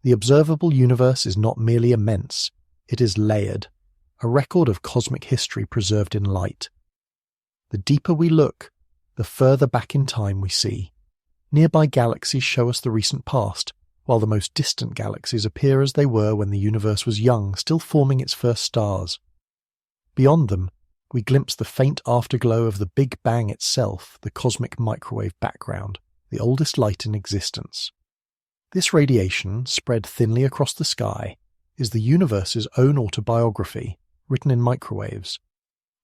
The observable universe is not merely immense, it is layered, a record of cosmic history preserved in light. The deeper we look, the further back in time we see. Nearby galaxies show us the recent past, while the most distant galaxies appear as they were when the universe was young, still forming its first stars. Beyond them, we glimpse the faint afterglow of the Big Bang itself, the cosmic microwave background, the oldest light in existence. This radiation, spread thinly across the sky, is the universe's own autobiography, written in microwaves.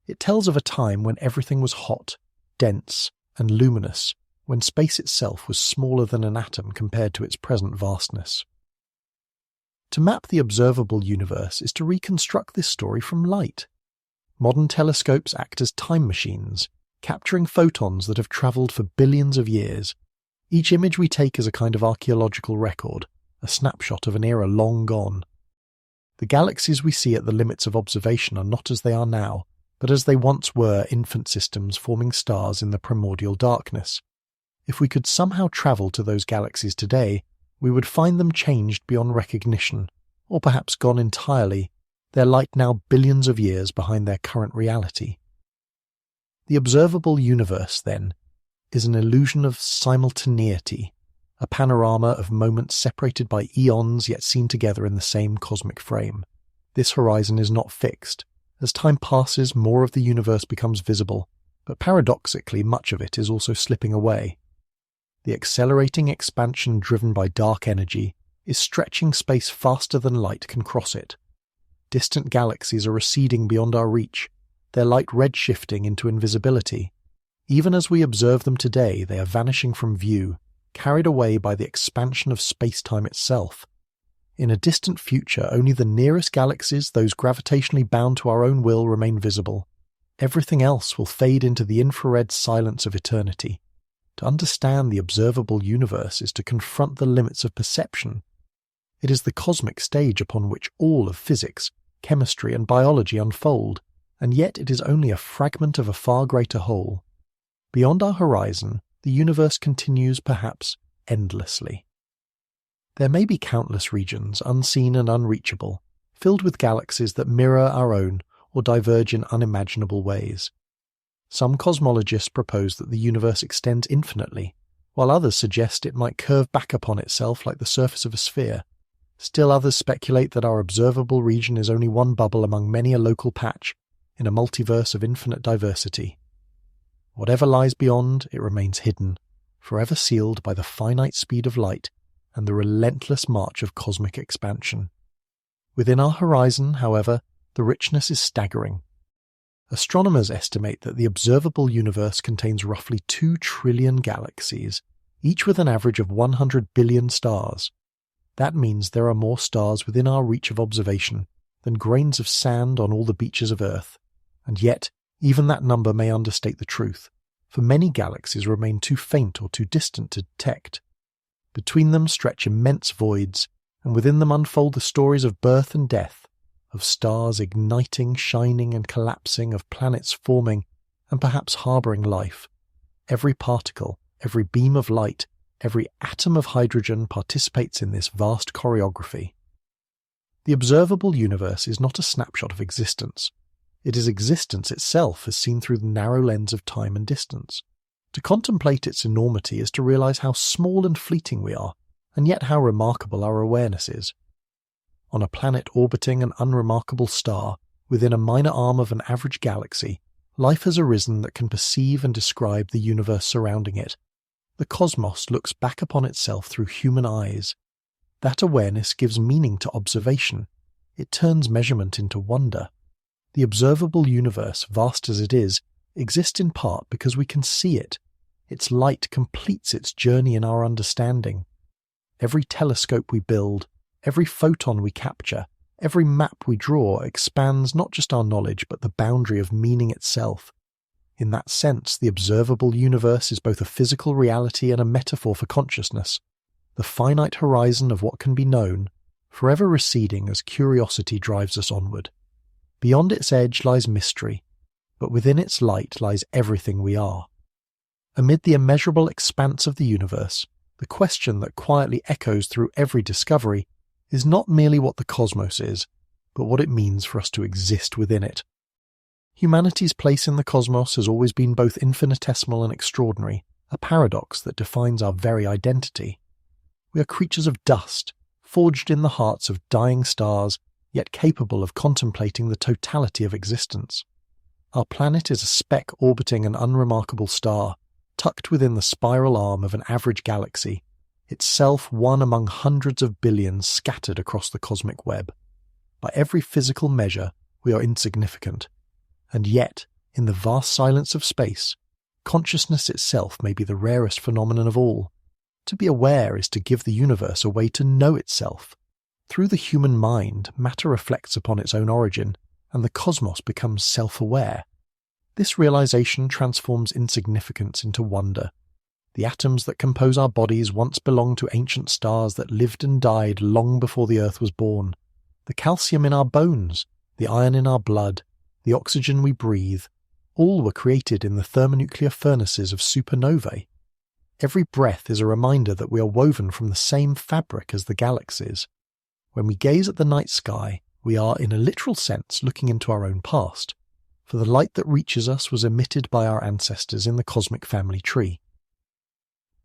It tells of a time when everything was hot, dense, and luminous, when space itself was smaller than an atom compared to its present vastness. To map the observable universe is to reconstruct this story from light. Modern telescopes act as time machines, capturing photons that have travelled for billions of years. Each image we take is a kind of archaeological record, a snapshot of an era long gone. The galaxies we see at the limits of observation are not as they are now, but as they once were, infant systems forming stars in the primordial darkness. If we could somehow travel to those galaxies today, we would find them changed beyond recognition, or perhaps gone entirely, their light now billions of years behind their current reality. The observable universe, then, is an illusion of simultaneity, a panorama of moments separated by eons yet seen together in the same cosmic frame. This horizon is not fixed. As time passes, more of the universe becomes visible, but paradoxically much of it is also slipping away. The accelerating expansion driven by dark energy is stretching space faster than light can cross it. Distant galaxies are receding beyond our reach, their light redshifting into invisibility. Even as we observe them today, they are vanishing from view, carried away by the expansion of space-time itself. In a distant future, only the nearest galaxies, those gravitationally bound to our own will, remain visible. Everything else will fade into the infrared silence of eternity. To understand the observable universe is to confront the limits of perception. It is the cosmic stage upon which all of physics, chemistry, and biology unfold, and yet it is only a fragment of a far greater whole. Beyond our horizon, the universe continues perhaps endlessly. There may be countless regions, unseen and unreachable, filled with galaxies that mirror our own or diverge in unimaginable ways. Some cosmologists propose that the universe extends infinitely, while others suggest it might curve back upon itself like the surface of a sphere. Still others speculate that our observable region is only one bubble among many a local patch in a multiverse of infinite diversity. Whatever lies beyond, it remains hidden, forever sealed by the finite speed of light and the relentless march of cosmic expansion. Within our horizon, however, the richness is staggering. Astronomers estimate that the observable universe contains roughly 2 trillion galaxies, each with an average of 100 billion stars. That means there are more stars within our reach of observation than grains of sand on all the beaches of Earth. And yet, even that number may understate the truth, for many galaxies remain too faint or too distant to detect. Between them stretch immense voids, and within them unfold the stories of birth and death, of stars igniting, shining, and collapsing, of planets forming, and perhaps harbouring life. Every particle, every beam of light, every atom of hydrogen participates in this vast choreography. The observable universe is not a snapshot of existence. It is existence itself as seen through the narrow lens of time and distance. To contemplate its enormity is to realize how small and fleeting we are, and yet how remarkable our awareness is. On a planet orbiting an unremarkable star, within a minor arm of an average galaxy, life has arisen that can perceive and describe the universe surrounding it. The cosmos looks back upon itself through human eyes. That awareness gives meaning to observation. It turns measurement into wonder. The observable universe, vast as it is, exists in part because we can see it. Its light completes its journey in our understanding. Every telescope we build, every photon we capture, every map we draw expands not just our knowledge but the boundary of meaning itself. In that sense, the observable universe is both a physical reality and a metaphor for consciousness, the finite horizon of what can be known, forever receding as curiosity drives us onward. Beyond its edge lies mystery, but within its light lies everything we are. Amid the immeasurable expanse of the universe, the question that quietly echoes through every discovery is not merely what the cosmos is, but what it means for us to exist within it. Humanity's place in the cosmos has always been both infinitesimal and extraordinary, a paradox that defines our very identity. We are creatures of dust, forged in the hearts of dying stars, yet capable of contemplating the totality of existence. Our planet is a speck orbiting an unremarkable star, tucked within the spiral arm of an average galaxy, itself one among hundreds of billions scattered across the cosmic web. By every physical measure, we are insignificant. And yet, in the vast silence of space, consciousness itself may be the rarest phenomenon of all. To be aware is to give the universe a way to know itself. Through the human mind, matter reflects upon its own origin, and the cosmos becomes self-aware. This realization transforms insignificance into wonder. The atoms that compose our bodies once belonged to ancient stars that lived and died long before the Earth was born. The calcium in our bones, the iron in our blood, the oxygen we breathe, all were created in the thermonuclear furnaces of supernovae. Every breath is a reminder that we are woven from the same fabric as the galaxies. When we gaze at the night sky, we are, in a literal sense, looking into our own past. for the light that reaches us was emitted by our ancestors in the cosmic family tree.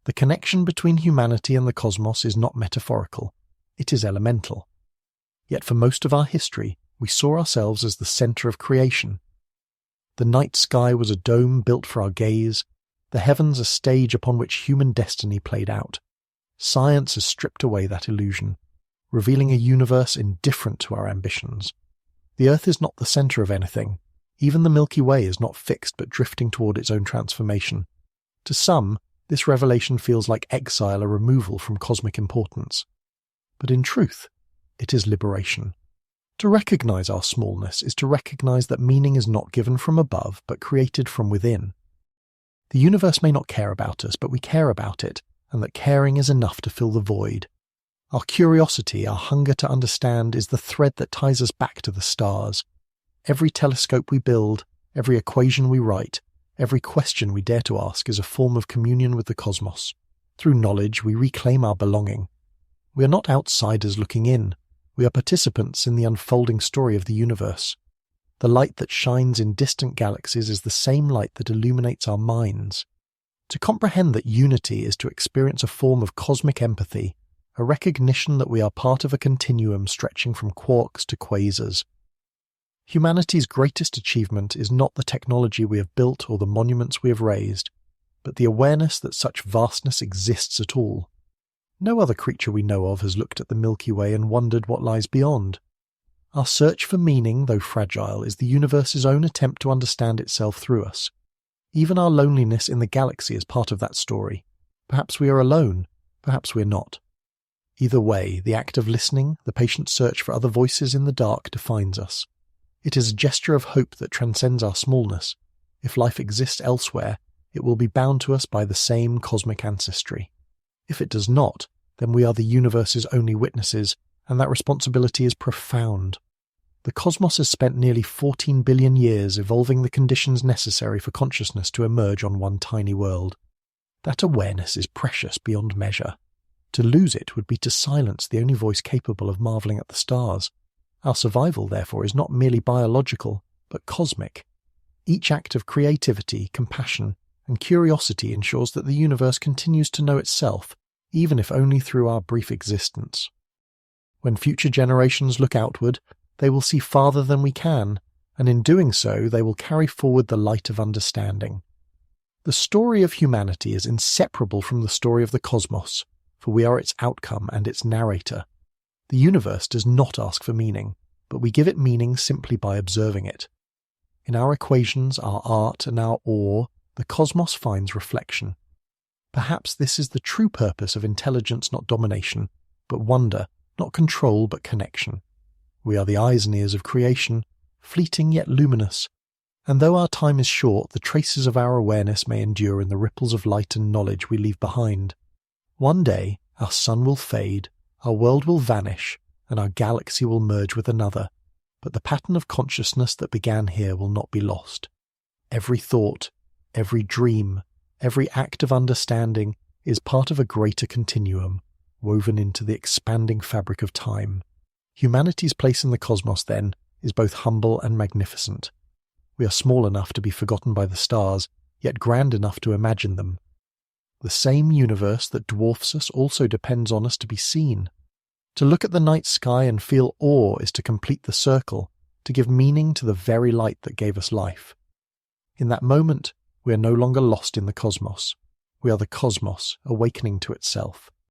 The connection between humanity and the cosmos is not metaphorical, it is elemental. Yet for most of our history, we saw ourselves as the centre of creation. The night sky was a dome built for our gaze, the heavens a stage upon which human destiny played out. Science has stripped away that illusion, revealing a universe indifferent to our ambitions. The Earth is not the centre of anything. Even the Milky Way is not fixed but drifting toward its own transformation. To some, this revelation feels like exile or removal from cosmic importance. But in truth, it is liberation. To recognize our smallness is to recognize that meaning is not given from above but created from within. The universe may not care about us, but we care about it, and that caring is enough to fill the void. Our curiosity, our hunger to understand, is the thread that ties us back to the stars. Every telescope we build, every equation we write, every question we dare to ask is a form of communion with the cosmos. Through knowledge, we reclaim our belonging. We are not outsiders looking in. We are participants in the unfolding story of the universe. The light that shines in distant galaxies is the same light that illuminates our minds. To comprehend that unity is to experience a form of cosmic empathy, a recognition that we are part of a continuum stretching from quarks to quasars. Humanity's greatest achievement is not the technology we have built or the monuments we have raised, but the awareness that such vastness exists at all. No other creature we know of has looked at the Milky Way and wondered what lies beyond. Our search for meaning, though fragile, is the universe's own attempt to understand itself through us. Even our loneliness in the galaxy is part of that story. Perhaps we are alone, perhaps we are not. Either way, the act of listening, the patient search for other voices in the dark defines us. It is a gesture of hope that transcends our smallness. If life exists elsewhere, it will be bound to us by the same cosmic ancestry. If it does not, then we are the universe's only witnesses, and that responsibility is profound. The cosmos has spent nearly 14 billion years evolving the conditions necessary for consciousness to emerge on one tiny world. That awareness is precious beyond measure. To lose it would be to silence the only voice capable of marvelling at the stars. Our survival, therefore, is not merely biological, but cosmic. Each act of creativity, compassion, and curiosity ensures that the universe continues to know itself, even if only through our brief existence. When future generations look outward, they will see farther than we can, and in doing so they will carry forward the light of understanding. The story of humanity is inseparable from the story of the cosmos, for we are its outcome and its narrator. The universe does not ask for meaning, but we give it meaning simply by observing it. In our equations, our art, and our awe, the cosmos finds reflection. Perhaps this is the true purpose of intelligence, not domination, but wonder, not control but connection. We are the eyes and ears of creation, fleeting yet luminous, and though our time is short, the traces of our awareness may endure in the ripples of light and knowledge we leave behind. One day, our sun will fade, our world will vanish, and our galaxy will merge with another, but the pattern of consciousness that began here will not be lost. Every thought, every dream, every act of understanding is part of a greater continuum, woven into the expanding fabric of time. Humanity's place in the cosmos, then, is both humble and magnificent. We are small enough to be forgotten by the stars, yet grand enough to imagine them. The same universe that dwarfs us also depends on us to be seen. To look at the night sky and feel awe is to complete the circle, to give meaning to the very light that gave us life. In that moment, we are no longer lost in the cosmos. We are the cosmos, awakening to itself.